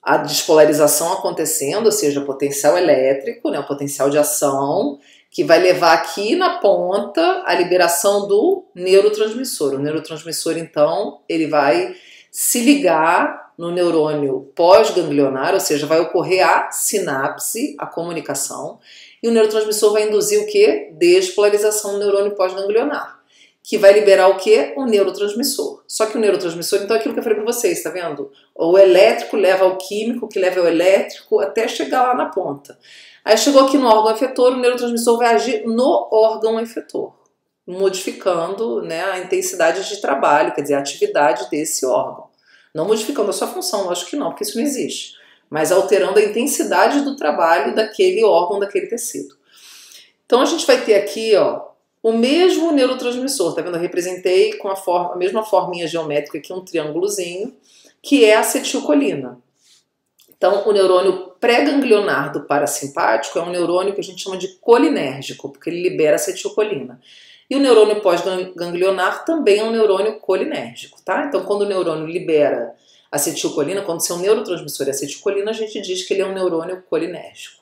a despolarização acontecendo, ou seja, o potencial elétrico, né, o potencial de ação, que vai levar aqui na ponta a liberação do neurotransmissor. O neurotransmissor, então, ele vai se ligar no neurônio pós-ganglionar, ou seja, vai ocorrer a sinapse, a comunicação, e o neurotransmissor vai induzir o quê? Despolarização do neurônio pós-ganglionar, que vai liberar o quê? O neurotransmissor. Só que o neurotransmissor, então é aquilo que eu falei para vocês, tá vendo? O elétrico leva ao químico, que leva ao elétrico, até chegar lá na ponta. Aí chegou aqui no órgão efetor, o neurotransmissor vai agir no órgão efetor, modificando, né, a intensidade de trabalho, quer dizer, a atividade desse órgão. Não modificando a sua função, lógico que não, porque isso não existe, mas alterando a intensidade do trabalho daquele órgão, daquele tecido. Então a gente vai ter aqui, ó, o mesmo neurotransmissor, tá vendo? Eu representei com a mesma forminha geométrica aqui, um triângulozinho, que é a acetilcolina. Então, o neurônio pré-ganglionar do parasimpático é um neurônio que a gente chama de colinérgico, porque ele libera acetilcolina. E o neurônio pós-ganglionar também é um neurônio colinérgico, tá? Então, quando o neurônio libera acetilcolina, quando seu neurotransmissor é acetilcolina, a gente diz que ele é um neurônio colinérgico.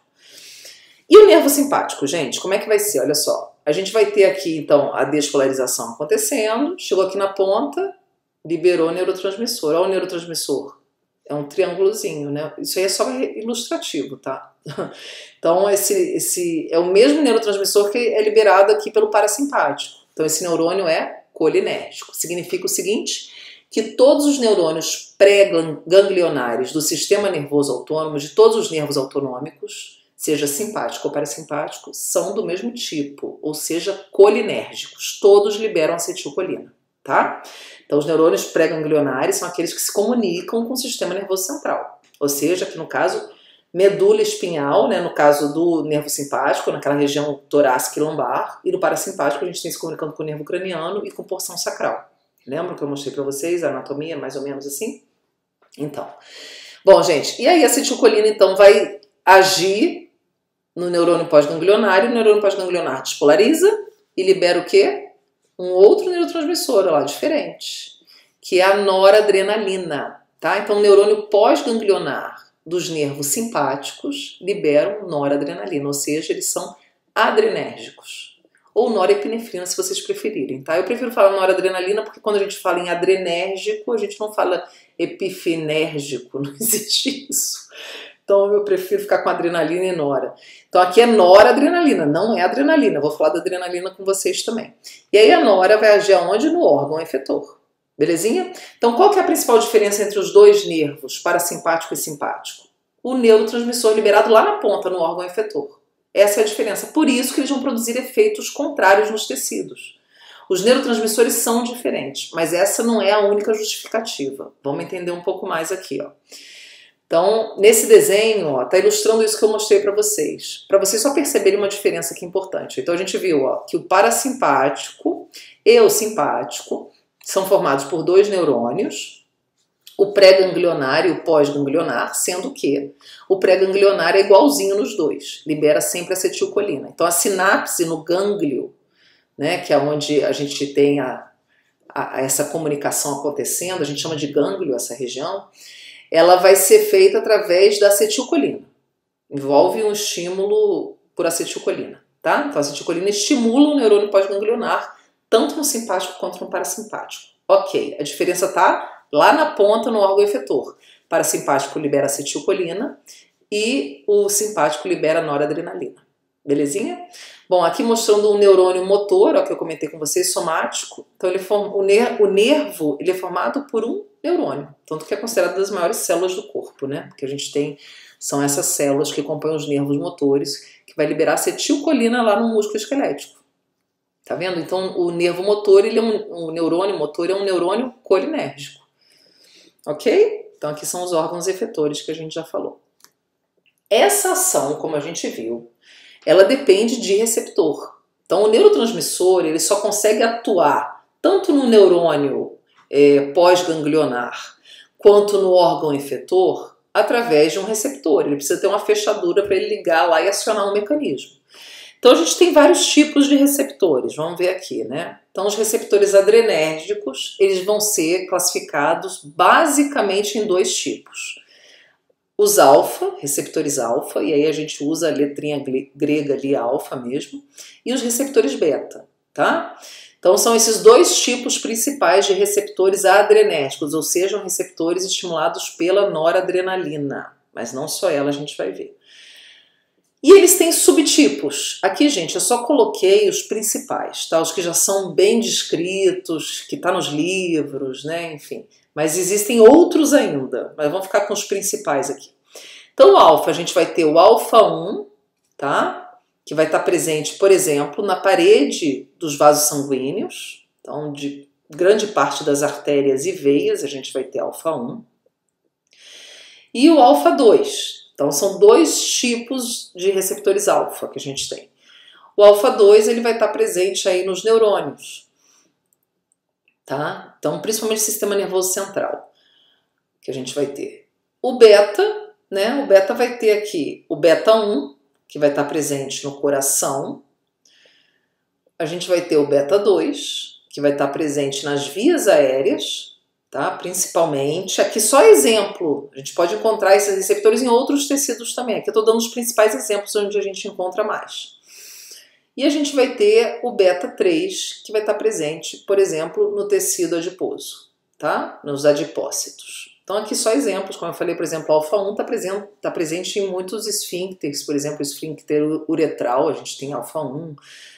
E o nervo simpático, gente, como é que vai ser? Olha só, a gente vai ter aqui, então, a despolarização acontecendo, chegou aqui na ponta, liberou o neurotransmissor. Olha o neurotransmissor. É um triângulozinho, né? Isso aí é só ilustrativo, tá? Então, esse é o mesmo neurotransmissor que é liberado aqui pelo parasimpático. Então, esse neurônio é colinérgico. Significa o seguinte, que todos os neurônios pré-ganglionares do sistema nervoso autônomo, de todos os nervos autonômicos, seja simpático ou parasimpático, são do mesmo tipo, ou seja, colinérgicos. Todos liberam acetilcolina, tá? Então, os neurônios pré-ganglionares são aqueles que se comunicam com o sistema nervoso central. Ou seja, aqui no caso, medula espinhal, né, no caso do nervo simpático, naquela região torácica e lombar, e no parasimpático a gente tem se comunicando com o nervo craniano e com porção sacral. Lembram que eu mostrei para vocês a anatomia, mais ou menos assim? Então, bom, gente, e aí a acetilcolina, então, vai agir no neurônio pós-ganglionário, o neurônio pós-ganglionar despolariza e libera o quê? Um outro neurotransmissor lá, diferente, que é a noradrenalina, tá? Então, o neurônio pós-ganglionar dos nervos simpáticos liberam noradrenalina, ou seja, eles são adrenérgicos, ou norepinefrina, se vocês preferirem, tá? Eu prefiro falar noradrenalina porque quando a gente fala em adrenérgico, a gente não fala epifinérgico, não existe isso. Então eu prefiro ficar com adrenalina e nora. Então aqui é noradrenalina, não é adrenalina. Vou falar da adrenalina com vocês também. E aí a nora vai agir aonde? No órgão efetor. Belezinha? Então qual que é a principal diferença entre os dois nervos, parasimpático e simpático? O neurotransmissor liberado lá na ponta, no órgão efetor. Essa é a diferença. Por isso que eles vão produzir efeitos contrários nos tecidos. Os neurotransmissores são diferentes, mas essa não é a única justificativa. Vamos entender um pouco mais aqui, ó. Então, nesse desenho, ó, tá ilustrando isso que eu mostrei para vocês só perceberem uma diferença aqui importante. Então, a gente viu, ó, que o parasimpático e o simpático são formados por dois neurônios, o pré-ganglionar e o pós-ganglionar, sendo que o pré-ganglionar é igualzinho nos dois, libera sempre acetilcolina. Então, a sinapse no gânglio, né, que é onde a gente tem essa comunicação acontecendo, a gente chama de gânglio essa região, ela vai ser feita através da acetilcolina. Envolve um estímulo por acetilcolina, tá? Então a acetilcolina estimula o neurônio pós-ganglionar, tanto no simpático quanto no parasimpático. Ok, a diferença tá lá na ponta no órgão efetor. Parasimpático libera acetilcolina e o simpático libera noradrenalina. Belezinha? Bom, aqui mostrando um neurônio motor, ó, que eu comentei com vocês, somático. Então o nervo ele é formado por um neurônio, tanto que é considerado das maiores células do corpo, né? Porque a gente tem, são essas células que compõem os nervos motores, que vai liberar acetilcolina lá no músculo esquelético. Tá vendo? Então o nervo motor, ele é um neurônio motor, é um neurônio colinérgico. Ok? Então aqui são os órgãos efetores que a gente já falou. Essa ação, como a gente viu, ela depende de receptor. Então o neurotransmissor, ele só consegue atuar tanto no neurônio pós-ganglionar quanto no órgão efetor através de um receptor. Ele precisa ter uma fechadura para ele ligar lá e acionar um mecanismo. Então a gente tem vários tipos de receptores, vamos ver aqui, né? Então os receptores adrenérgicos, eles vão ser classificados basicamente em dois tipos. Os alfa, receptores alfa, e aí a gente usa a letrinha grega ali, alfa mesmo, e os receptores beta, tá? Então são esses dois tipos principais de receptores adrenérgicos, ou seja, receptores estimulados pela noradrenalina, mas não só ela, a gente vai ver. E eles têm subtipos. Aqui, gente, eu só coloquei os principais, tá? Os que já são bem descritos, que tá nos livros, né? Enfim. Mas existem outros ainda, mas vamos ficar com os principais aqui. Então, o alfa, a gente vai ter o alfa 1, tá? Que vai estar presente, por exemplo, na parede dos vasos sanguíneos. Então, de grande parte das artérias e veias, a gente vai ter alfa 1. E o alfa 2. Então, são dois tipos de receptores alfa que a gente tem. O alfa 2, ele vai estar presente aí nos neurônios, tá? Então, principalmente no sistema nervoso central, que a gente vai ter. O beta, né, o beta vai ter aqui o beta 1, que vai estar presente no coração. A gente vai ter o beta 2, que vai estar presente nas vias aéreas, tá? Principalmente. Aqui só exemplo, a gente pode encontrar esses receptores em outros tecidos também. Aqui eu estou dando os principais exemplos onde a gente encontra mais. E a gente vai ter o beta 3, que vai estar presente, por exemplo, no tecido adiposo, tá? Nos adipócitos. Então aqui só exemplos, como eu falei, por exemplo, o alfa-1 está presente em muitos esfíncteres, por exemplo, o esfíncter uretral, a gente tem alfa-1,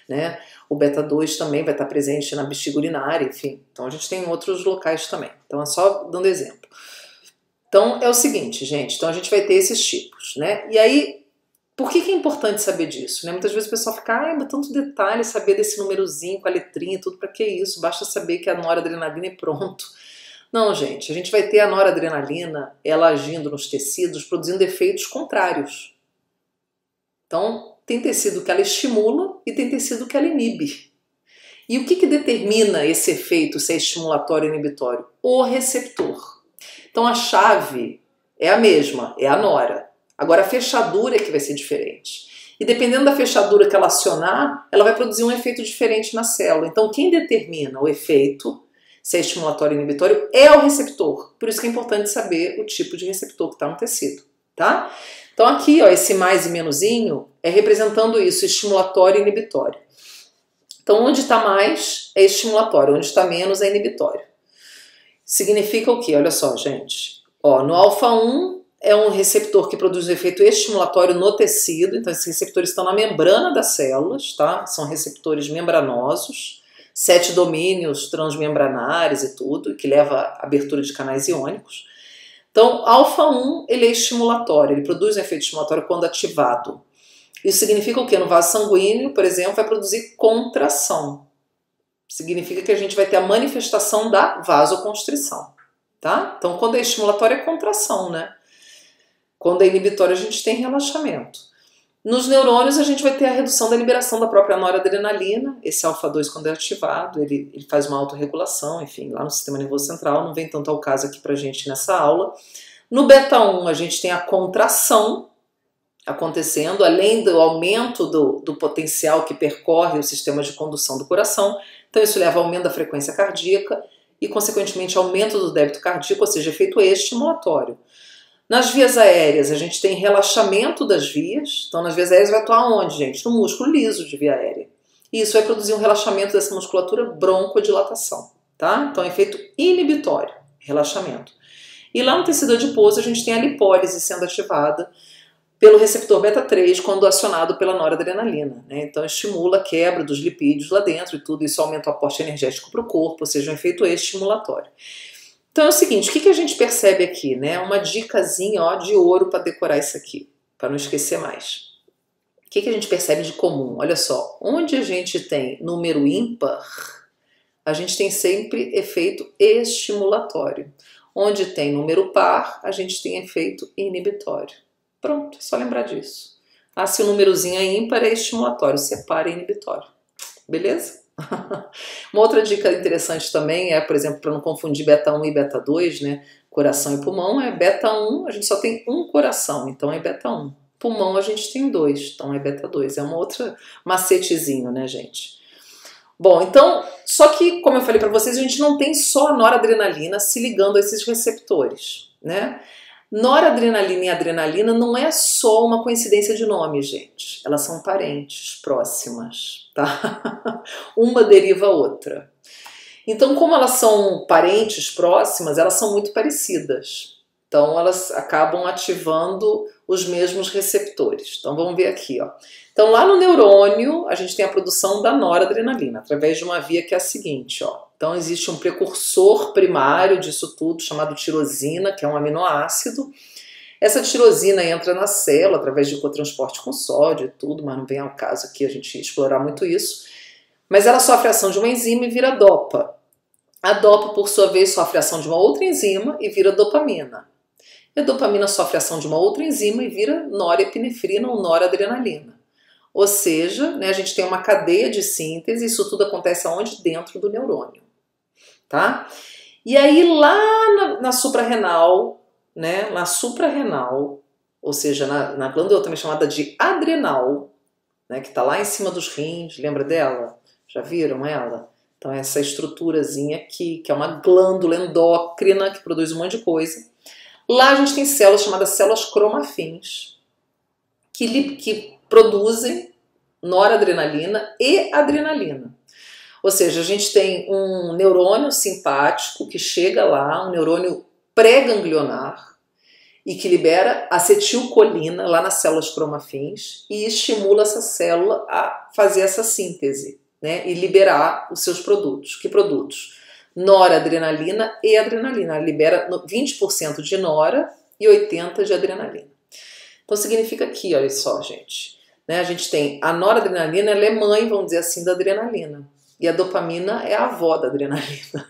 né? O beta-2 também vai estar presente na bexiga urinária, enfim. Então a gente tem em outros locais também. Então é só dando exemplo. Então é o seguinte, gente, então a gente vai ter esses tipos, né? E aí, por que é importante saber disso, né? Muitas vezes o pessoal fica, ai, mas tanto detalhe, saber desse númerozinho com a letrinha e tudo, para que isso? Basta saber que a noradrenalina é pronto. Não, gente, a gente vai ter a noradrenalina, ela agindo nos tecidos, produzindo efeitos contrários. Então, tem tecido que ela estimula e tem tecido que ela inibe. E o que determina esse efeito, se é estimulatório ou inibitório? O receptor. Então, a chave é a mesma, é a nora. Agora, a fechadura é que vai ser diferente. E dependendo da fechadura que ela acionar, ela vai produzir um efeito diferente na célula. Então, quem determina o efeito, se é estimulatório ou inibitório, é o receptor. Por isso que é importante saber o tipo de receptor que está no tecido, tá? Então aqui, ó, esse mais e menusinho é representando isso, estimulatório e inibitório. Então onde está mais é estimulatório, onde está menos é inibitório. Significa o quê? Olha só, gente. Ó, no alfa-1 é um receptor que produz um efeito estimulatório no tecido, então esses receptores estão na membrana das células, tá? São receptores membranosos, 7 domínios transmembranares e tudo, que leva à abertura de canais iônicos. Então, alfa-1 ele é estimulatório, ele produz um efeito estimulatório quando ativado. Isso significa o quê? No vaso sanguíneo, por exemplo, vai produzir contração. Significa que a gente vai ter a manifestação da vasoconstrição, tá? Então, quando é estimulatório é contração, né? Quando é inibitório a gente tem relaxamento. Nos neurônios a gente vai ter a redução da liberação da própria noradrenalina. Esse alfa-2 quando é ativado, ele faz uma autorregulação, enfim, lá no sistema nervoso central, não vem tanto ao caso aqui pra gente nessa aula. No beta-1 a gente tem a contração acontecendo, além do aumento do potencial que percorre o sistema de condução do coração. Então isso leva ao aumento da frequência cardíaca e, consequentemente, aumento do débito cardíaco, ou seja, efeito estimulatório. Nas vias aéreas, a gente tem relaxamento das vias. Então, nas vias aéreas vai atuar onde, gente? No músculo liso de via aérea. E isso vai produzir um relaxamento dessa musculatura, broncodilatação, tá? Então, efeito inibitório, relaxamento. E lá no tecido adiposo, a gente tem a lipólise sendo ativada pelo receptor beta-3 quando acionado pela noradrenalina, né? Então, estimula a quebra dos lipídios lá dentro e tudo isso aumenta o aporte energético para o corpo, ou seja, um efeito estimulatório. Então é o seguinte, o que a gente percebe aqui, né? Uma dicasinha, ó, de ouro para decorar isso aqui, para não esquecer mais. O que a gente percebe de comum? Olha só, onde a gente tem número ímpar, a gente tem sempre efeito estimulatório. Onde tem número par, a gente tem efeito inibitório. Pronto, é só lembrar disso. Ah, se o númerozinho é ímpar, é estimulatório, se é par, é inibitório. Beleza? Uma outra dica interessante também é, por exemplo, para não confundir beta-1 e beta-2, né? Coração e pulmão é beta-1, a gente só tem um coração, então é beta-1. Pulmão a gente tem 2, então é beta-2. É uma outra macetezinho, né, gente? Bom, então, só que, como eu falei para vocês, a gente não tem só a noradrenalina se ligando a esses receptores, né? Noradrenalina e adrenalina não é só uma coincidência de nome, gente. Elas são parentes próximas, tá? Uma deriva a outra. Então, como elas são parentes próximas, elas são muito parecidas. Então, elas acabam ativando os mesmos receptores. Então, vamos ver aqui, ó. Então, lá no neurônio, a gente tem a produção da noradrenalina, através de uma via que é a seguinte, ó. Então, existe um precursor primário disso tudo, chamado tirosina, que é um aminoácido. Essa tirosina entra na célula através de cotransporte com sódio e tudo, mas não vem ao caso aqui a gente explorar muito isso. Mas ela sofre a ação de uma enzima e vira dopa. A dopa, por sua vez, sofre a ação de uma outra enzima e vira dopamina. E a dopamina sofre a ação de uma outra enzima e vira norepinefrina ou noradrenalina. Ou seja, né, a gente tem uma cadeia de síntese, isso tudo acontece aonde? Dentro do neurônio. Tá? E aí lá na suprarrenal, né, na suprarrenal, ou seja, na glândula também chamada de adrenal, né, que está lá em cima dos rins, lembra dela? Já viram ela? Então essa estruturazinha aqui, que é uma glândula endócrina que produz um monte de coisa. Lá a gente tem células chamadas células cromafins, que produzem noradrenalina e adrenalina. Ou seja, a gente tem um neurônio simpático que chega lá, um neurônio pré-ganglionar, e que libera acetilcolina lá nas células cromafins e estimula essa célula a fazer essa síntese, né, e liberar os seus produtos. Que produtos? Noradrenalina e adrenalina. Ela libera 20% de nora e 80% de adrenalina. Então significa aqui, olha só, gente, né, a gente tem a noradrenalina, ela é mãe, vamos dizer assim, da adrenalina. E a dopamina é a avó da adrenalina.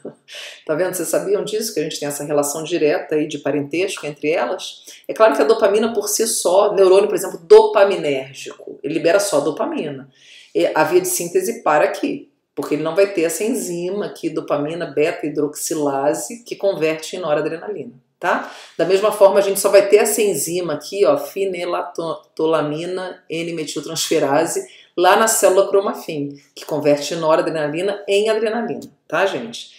Tá vendo? Vocês sabiam disso? Que a gente tem essa relação direta aí de parentesco entre elas? É claro que a dopamina por si só, neurônio, por exemplo, dopaminérgico, ele libera só dopamina. E a via de síntese para aqui, porque ele não vai ter essa enzima aqui, dopamina beta-hidroxilase, que converte em noradrenalina, tá? Da mesma forma, a gente só vai ter essa enzima aqui, ó, fenilatolamina N-metiltransferase, lá na célula cromafim, que converte noradrenalina em adrenalina, tá, gente?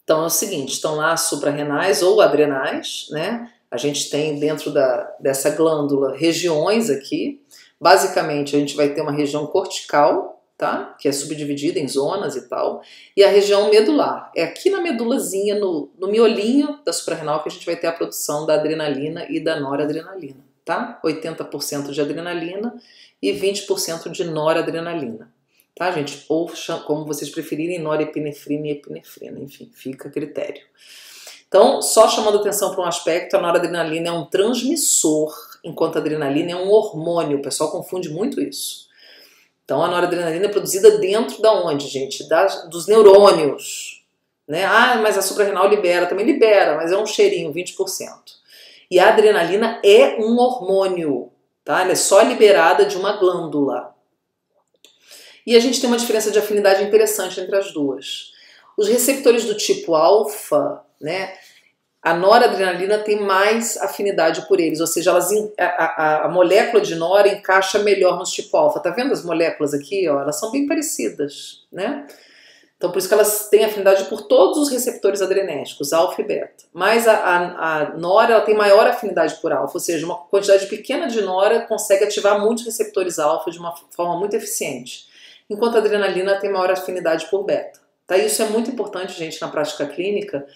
Então é o seguinte, estão lá as suprarrenais ou adrenais, né? A gente tem dentro dessa glândula regiões aqui. Basicamente, a gente vai ter uma região cortical, tá? Que é subdividida em zonas e tal. E a região medular. É aqui na medulazinha, no miolinho da suprarrenal, que a gente vai ter a produção da adrenalina e da noradrenalina, tá? 80% de adrenalina e 20% de noradrenalina, tá, gente? Ou como vocês preferirem, norepinefrina e epinefrina, enfim, fica a critério. Então, só chamando atenção para um aspecto, a noradrenalina é um transmissor, enquanto a adrenalina é um hormônio, o pessoal confunde muito isso. Então, a noradrenalina é produzida dentro da onde, gente? Dos neurônios, né? Ah, mas a suprarrenal libera, também libera, mas é um cheirinho, 20%. E a adrenalina é um hormônio, tá? Ela é só liberada de uma glândula. E a gente tem uma diferença de afinidade interessante entre as duas. Os receptores do tipo alfa, né, a noradrenalina tem mais afinidade por eles, ou seja, a molécula de nora encaixa melhor nos tipo alfa. Tá vendo as moléculas aqui? Ó, elas são bem parecidas, né? Então, por isso que elas têm afinidade por todos os receptores adrenérgicos, alfa e beta. Mas a nora ela tem maior afinidade por alfa, ou seja, uma quantidade pequena de nora consegue ativar muitos receptores alfa de uma forma muito eficiente, enquanto a adrenalina tem maior afinidade por beta. Tá? Isso é muito importante, gente, na prática clínica,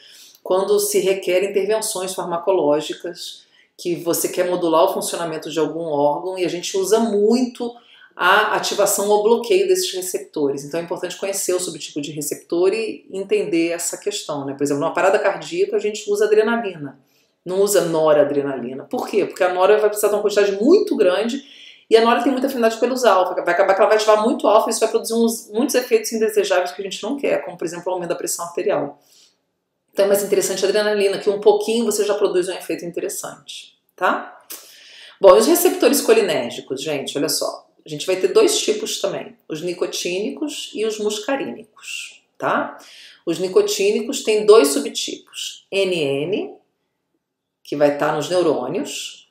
quando se requer intervenções farmacológicas, que você quer modular o funcionamento de algum órgão, e a gente usa muito a ativação ou bloqueio desses receptores. Então é importante conhecer o subtipo de receptor e entender essa questão, né? Por exemplo, numa parada cardíaca a gente usa adrenalina, não usa noradrenalina. Por quê? Porque a nora vai precisar de uma quantidade muito grande e a nora tem muita afinidade pelos alfa. Vai acabar que ela vai ativar muito alfa e isso vai produzir muitos efeitos indesejáveis que a gente não quer, como por exemplo o aumento da pressão arterial. Então é mais interessante a adrenalina, que um pouquinho você já produz um efeito interessante, tá? Bom, e os receptores colinérgicos, gente, olha só. A gente vai ter dois tipos também, os nicotínicos e os muscarínicos, tá? Os nicotínicos têm dois subtipos, NN, que vai estar nos neurônios,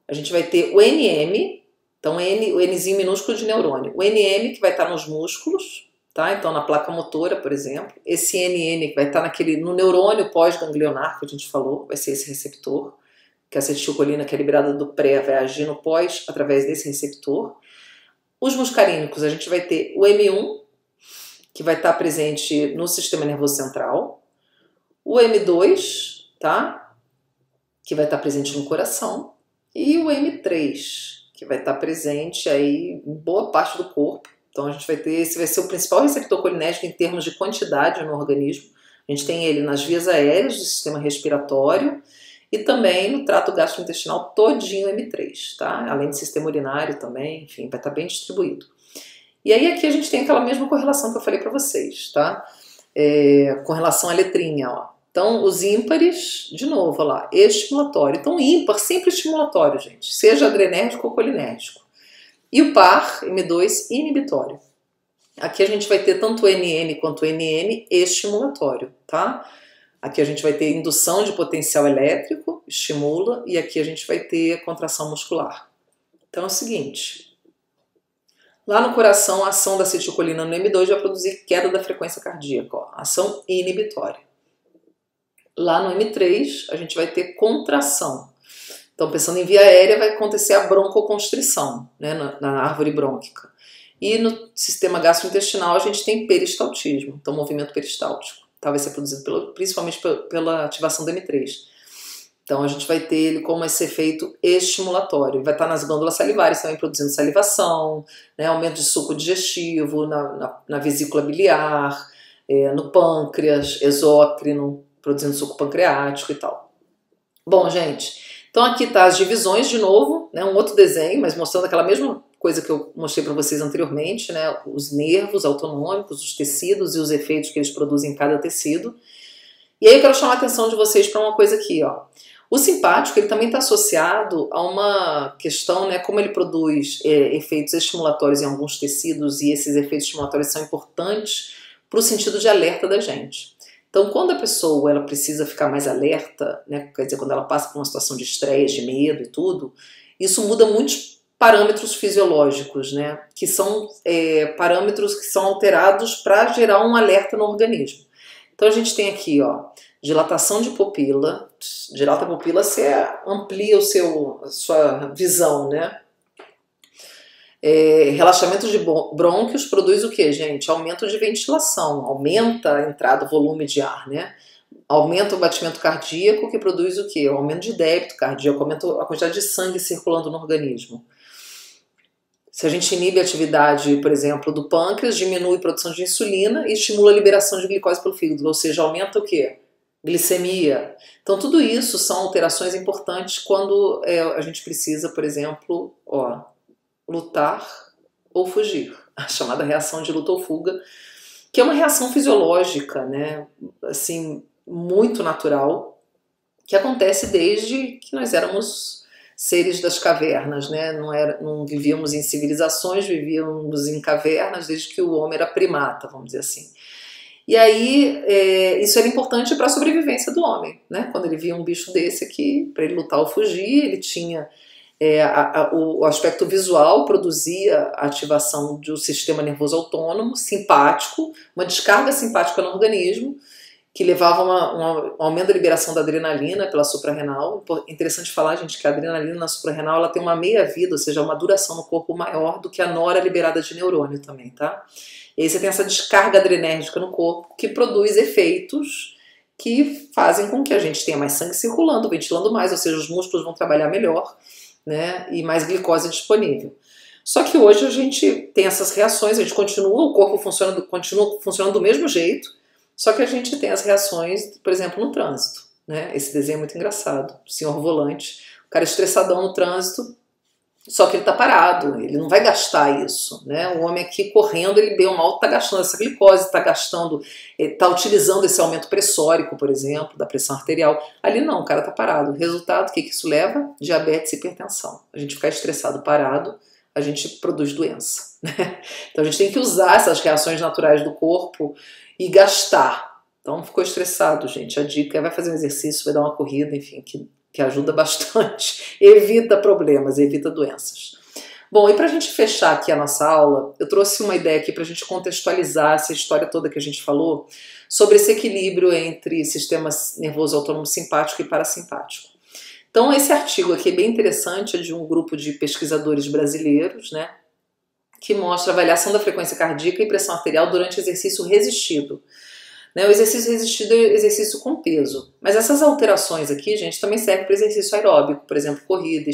a gente vai ter o NM, então o Nzinho minúsculo de neurônio, o NM que vai estar nos músculos, tá? Então na placa motora, por exemplo, esse NN que vai estar no neurônio pós-ganglionar que a gente falou, vai ser esse receptor, que a acetilcolina que é liberada do pré vai agir no pós através desse receptor. Os muscarínicos, a gente vai ter o M1, que vai estar presente no sistema nervoso central, o M2, tá? Que vai estar presente no coração, e o M3, que vai estar presente aí em boa parte do corpo. Então a gente vai ter, esse vai ser o principal receptor colinérgico em termos de quantidade no organismo. A gente tem ele nas vias aéreas do sistema respiratório, e também no trato gastrointestinal todinho M3, tá? Além do sistema urinário também, enfim, vai estar bem distribuído. E aí aqui a gente tem aquela mesma correlação que eu falei para vocês, tá? Com relação à letrinha, ó. Então, os ímpares, de novo, ó lá, estimulatório. Então, ímpar sempre estimulatório, gente, seja adrenérgico ou colinérgico. E o par, M2, inibitório. Aqui a gente vai ter tanto o NN quanto o NN estimulatório, tá? Aqui a gente vai ter indução de potencial elétrico estimula, e aqui a gente vai ter contração muscular. Então é o seguinte, lá no coração, a ação da acetilcolina no M2 vai produzir queda da frequência cardíaca, ó, ação inibitória. Lá no M3, a gente vai ter contração. Então, pensando em via aérea, vai acontecer a broncoconstrição, né, na árvore brônquica. E no sistema gastrointestinal, a gente tem peristaltismo, então movimento peristáltico. Tá? Vai ser produzido principalmente pela ativação do M3. Então, a gente vai ter ele como esse efeito estimulatório. Vai estar nas glândulas salivares também produzindo salivação, né, aumento de suco digestivo, na vesícula biliar, no pâncreas, exócrino, produzindo suco pancreático e tal. Bom, gente, então aqui tá as divisões de novo, né, um outro desenho, mas mostrando aquela mesma coisa que eu mostrei para vocês anteriormente, né, os nervos autonômicos, os tecidos e os efeitos que eles produzem em cada tecido. E aí eu quero chamar a atenção de vocês para uma coisa aqui, ó. O simpático, ele também está associado a uma questão, né, como ele produz efeitos estimulatórios em alguns tecidos, e esses efeitos estimulatórios são importantes para o sentido de alerta da gente. Então, quando a pessoa ela precisa ficar mais alerta, né, quer dizer, quando ela passa por uma situação de estresse, de medo e tudo, isso muda muitos parâmetros fisiológicos, né, que são parâmetros que são alterados para gerar um alerta no organismo. Então, a gente tem aqui, ó, dilatação de pupila. Dilata a pupila, você amplia a sua visão, né? Relaxamento de brônquios produz o que, gente? Aumento de ventilação, aumenta a entrada, o volume de ar, né? Aumenta o batimento cardíaco, que produz o que? Aumento de débito cardíaco, aumenta a quantidade de sangue circulando no organismo. Se a gente inibe a atividade, por exemplo, do pâncreas, diminui a produção de insulina e estimula a liberação de glicose pelo fígado, ou seja, aumenta o quê? Glicemia. Então, tudo isso são alterações importantes quando a gente precisa, por exemplo, ó, lutar ou fugir. A chamada reação de luta ou fuga, que é uma reação fisiológica, né? Assim, muito natural, que acontece desde que nós éramos seres das cavernas, né? Não vivíamos em civilizações, vivíamos em cavernas desde que o homem era primata, vamos dizer assim. E aí, isso era importante para a sobrevivência do homem, né? Quando ele via um bicho desse aqui, para ele lutar ou fugir, ele tinha o aspecto visual, produzia a ativação do sistema nervoso autônomo, simpático, uma descarga simpática no organismo, que levava um aumento da liberação da adrenalina pela suprarrenal. Interessante falar, gente, que a adrenalina na suprarrenal ela tem uma meia-vida, ou seja, uma duração no corpo maior do que a nora liberada de neurônio também, tá? E aí você tem essa descarga adrenérgica no corpo que produz efeitos que fazem com que a gente tenha mais sangue circulando, ventilando mais, ou seja, os músculos vão trabalhar melhor, né, e mais glicose disponível. Só que hoje a gente tem essas reações, a gente o corpo continua funcionando do mesmo jeito, só que a gente tem as reações, por exemplo, no trânsito, né? Esse desenho é muito engraçado, o senhor volante, o cara estressadão no trânsito, só que ele está parado, ele não vai gastar isso, né? O homem aqui correndo, ele bem ou mal está gastando essa glicose, está utilizando esse aumento pressórico, por exemplo, da pressão arterial. Ali não, o cara está parado. Resultado, o que isso leva? Diabetes e hipertensão. A gente ficar estressado parado, a gente produz doença, né? Então a gente tem que usar essas reações naturais do corpo e gastar. Então ficou estressado, gente. A dica é vai fazer um exercício, vai dar uma corrida, enfim, que ajuda bastante, evita problemas, evita doenças. Bom, e para a gente fechar aqui a nossa aula, eu trouxe uma ideia aqui para a gente contextualizar essa história toda que a gente falou sobre esse equilíbrio entre sistema nervoso autônomo simpático e parasimpático. Então esse artigo aqui é bem interessante, é de um grupo de pesquisadores brasileiros, né, que mostra a avaliação da frequência cardíaca e pressão arterial durante exercício resistido. O exercício resistido é exercício com peso. Mas essas alterações aqui, gente, também servem para exercício aeróbico, por exemplo, corrida,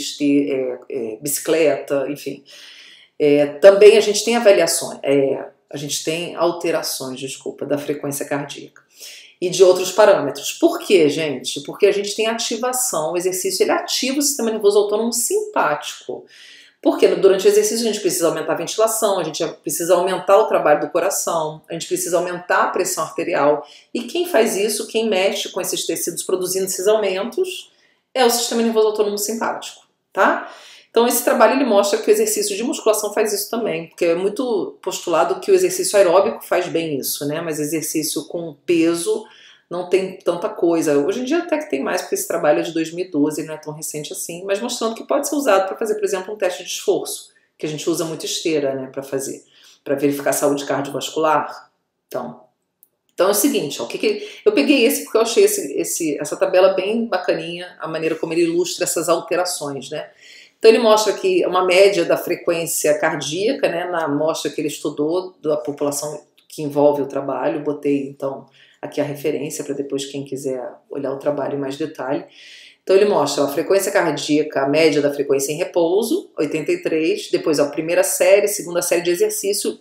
bicicleta, enfim. Também a gente tem alterações, da frequência cardíaca e de outros parâmetros. Por quê, gente? Porque a gente tem ativação, o exercício ele ativa o sistema nervoso autônomo simpático. Porque durante o exercício a gente precisa aumentar a ventilação, a gente precisa aumentar o trabalho do coração, a gente precisa aumentar a pressão arterial. E quem faz isso, quem mexe com esses tecidos produzindo esses aumentos, é o sistema nervoso autônomo simpático, tá? Então esse trabalho ele mostra que o exercício de musculação faz isso também, porque é muito postulado que o exercício aeróbico faz bem isso, né? Mas exercício com peso não tem tanta coisa. Hoje em dia até que tem mais, porque esse trabalho é de 2012, não é tão recente assim, mas mostrando que pode ser usado para fazer, por exemplo, um teste de esforço, que a gente usa muito esteira, né, para fazer, para verificar a saúde cardiovascular. Então é o seguinte, ó, eu peguei esse porque eu achei essa tabela bem bacaninha, a maneira como ele ilustra essas alterações, né? Então ele mostra aqui uma média da frequência cardíaca, né, na amostra que ele estudou da população que envolve o trabalho. Botei então aqui a referência para depois quem quiser olhar o trabalho em mais detalhe. Então ele mostra a frequência cardíaca, a média da frequência em repouso, 83, depois a primeira série, segunda série de exercício,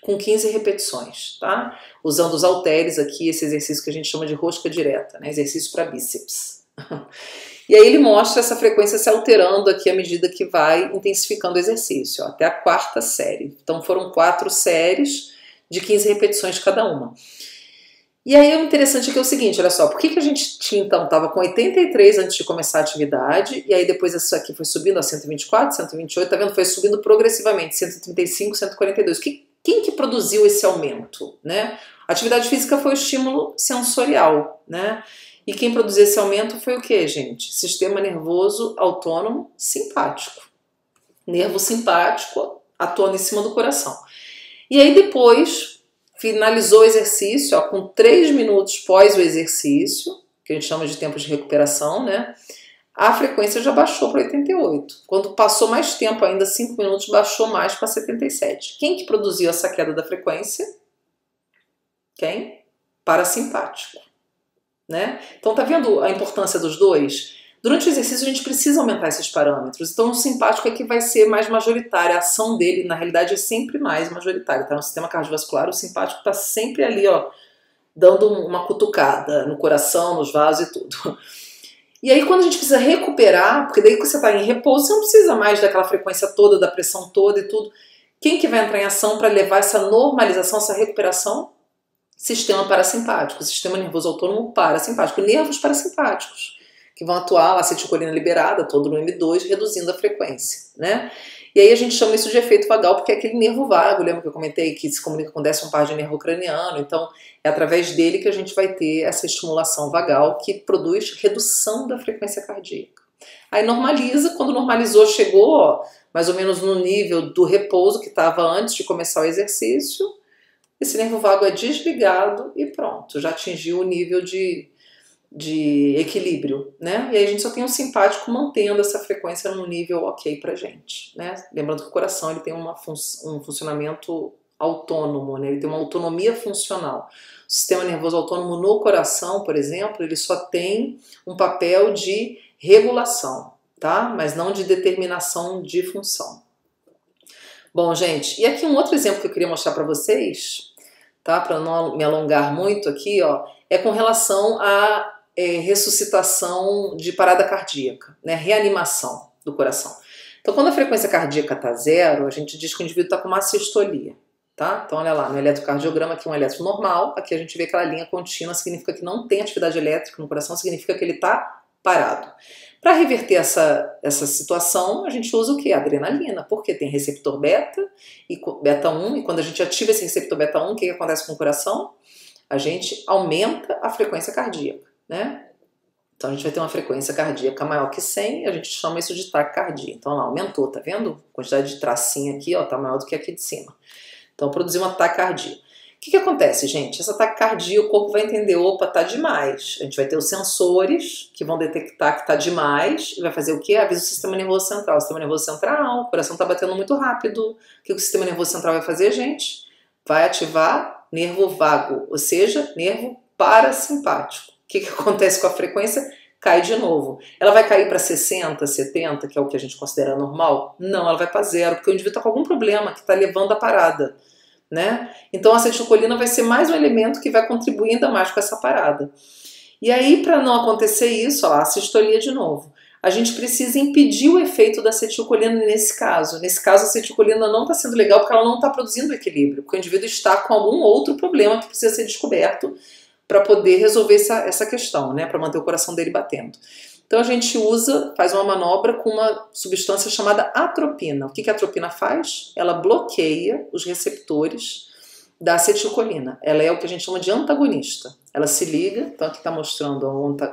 com 15 repetições, tá? Usando os halteres aqui, esse exercício que a gente chama de rosca direta, né? Exercício para bíceps. E aí ele mostra essa frequência se alterando aqui à medida que vai intensificando o exercício, ó, até a quarta série. Então foram 4 séries de 15 repetições cada uma. E aí o interessante aqui é o seguinte, olha só, por que a gente tinha, então, estava com 83 antes de começar a atividade, e aí depois isso aqui foi subindo a 124, 128, tá vendo? Foi subindo progressivamente, 135, 142. Quem que produziu esse aumento, né? A atividade física foi o estímulo sensorial, né? E quem produziu esse aumento foi o que, gente? Sistema nervoso autônomo simpático. Nervo simpático atuando em cima do coração. E aí depois finalizou o exercício, ó, com 3 minutos pós o exercício, que a gente chama de tempo de recuperação, né? A frequência já baixou para 88. Quando passou mais tempo ainda, 5 minutos, baixou mais para 77. Quem que produziu essa queda da frequência? Quem? Parasimpático, né? Então tá vendo a importância dos dois? Durante o exercício a gente precisa aumentar esses parâmetros. Então o simpático é que vai ser mais majoritário. A ação dele, na realidade, é sempre mais majoritária. Tá? No sistema cardiovascular, o simpático está sempre ali, ó, dando uma cutucada no coração, nos vasos e tudo. E aí quando a gente precisa recuperar, porque daí que você está em repouso, você não precisa mais daquela frequência toda, da pressão toda e tudo. Quem que vai entrar em ação para levar essa normalização, essa recuperação? Sistema parasimpático, sistema nervoso autônomo parasimpático, nervos parasimpáticos, que vão atuar, a acetilcolina liberada, todo no M2, reduzindo a frequência, né? E aí a gente chama isso de efeito vagal, porque é aquele nervo vago, lembra que eu comentei que se comunica com o 10º par de nervo craniano, então é através dele que a gente vai ter essa estimulação vagal que produz redução da frequência cardíaca. Aí normaliza, quando normalizou, chegou, ó, mais ou menos no nível do repouso que estava antes de começar o exercício, esse nervo vago é desligado e pronto, já atingiu o nível de equilíbrio, né? E aí a gente só tem um simpático mantendo essa frequência num nível ok pra gente, né? Lembrando que o coração ele tem um funcionamento autônomo, né? Ele tem uma autonomia funcional. O sistema nervoso autônomo no coração, por exemplo, ele só tem um papel de regulação, tá? Mas não de determinação de função. Bom, gente, e aqui um outro exemplo que eu queria mostrar para vocês, tá? Para não me alongar muito aqui, ó, é com relação à ressuscitação de parada cardíaca, né? Reanimação do coração. Então, quando a frequência cardíaca está 0, a gente diz que o indivíduo está com uma assistolia, tá? Então, olha lá, no eletrocardiograma aqui é um eletro normal, aqui a gente vê aquela linha contínua, significa que não tem atividade elétrica no coração, significa que ele está parado. Para reverter essa situação, a gente usa o que? Adrenalina, porque tem receptor beta e beta 1, e quando a gente ativa esse receptor beta 1, o que acontece com o coração? A gente aumenta a frequência cardíaca, né? Então a gente vai ter uma frequência cardíaca maior que 100, a gente chama isso de taquicardia. Então lá, aumentou, tá vendo? A quantidade de tracinho aqui, ó, tá maior do que aqui de cima. Então produziu uma taquicardia. O que acontece, gente? Essa taquicardia, o corpo vai entender, opa, tá demais. A gente vai ter os sensores que vão detectar que tá demais e vai fazer o quê? Avisa o sistema nervoso central. O sistema nervoso central, o coração tá batendo muito rápido. O que o sistema nervoso central vai fazer, gente? Vai ativar nervo vago, ou seja, nervo parasimpático. O que acontece com a frequência? Cai de novo. Ela vai cair para 60, 70, que é o que a gente considera normal? Não, ela vai para 0, porque o indivíduo está com algum problema que está levando a parada, né? Então a acetilcolina vai ser mais um elemento que vai contribuir ainda mais com essa parada. E aí, para não acontecer isso, ó, a sistolia de novo. A gente precisa impedir o efeito da acetilcolina nesse caso. Nesse caso, a acetilcolina não está sendo legal porque ela não está produzindo equilíbrio, porque o indivíduo está com algum outro problema que precisa ser descoberto para poder resolver essa questão, né? Para manter o coração dele batendo. Então a gente faz uma manobra com uma substância chamada atropina. O que a atropina faz? Ela bloqueia os receptores da acetilcolina. Ela é o que a gente chama de antagonista. ela se liga, então aqui está mostrando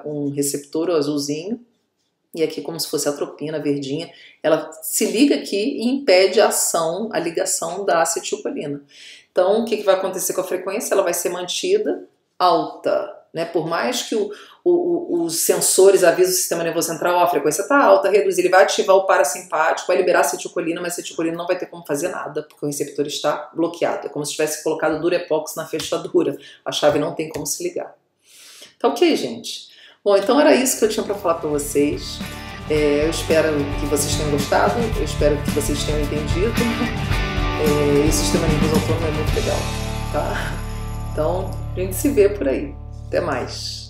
um receptor azulzinho, e aqui como se fosse a atropina verdinha, ela se liga aqui e impede a ação, a ligação da acetilcolina. Então o que vai acontecer com a frequência? Ela vai ser mantida alta, né? Por mais que os sensores avisem o sistema nervoso central, a frequência está alta, reduz, ele vai ativar o parasimpático, vai liberar a acetilcolina, mas a acetilcolina não vai ter como fazer nada, porque o receptor está bloqueado. É como se tivesse colocado durepox na fechadura, a chave não tem como se ligar. Tá ok, gente? Bom, então era isso que eu tinha para falar para vocês. Eu espero que vocês tenham gostado, eu espero que vocês tenham entendido. O sistema nervoso autônomo é muito legal, tá? Então, a gente se vê por aí. Até mais!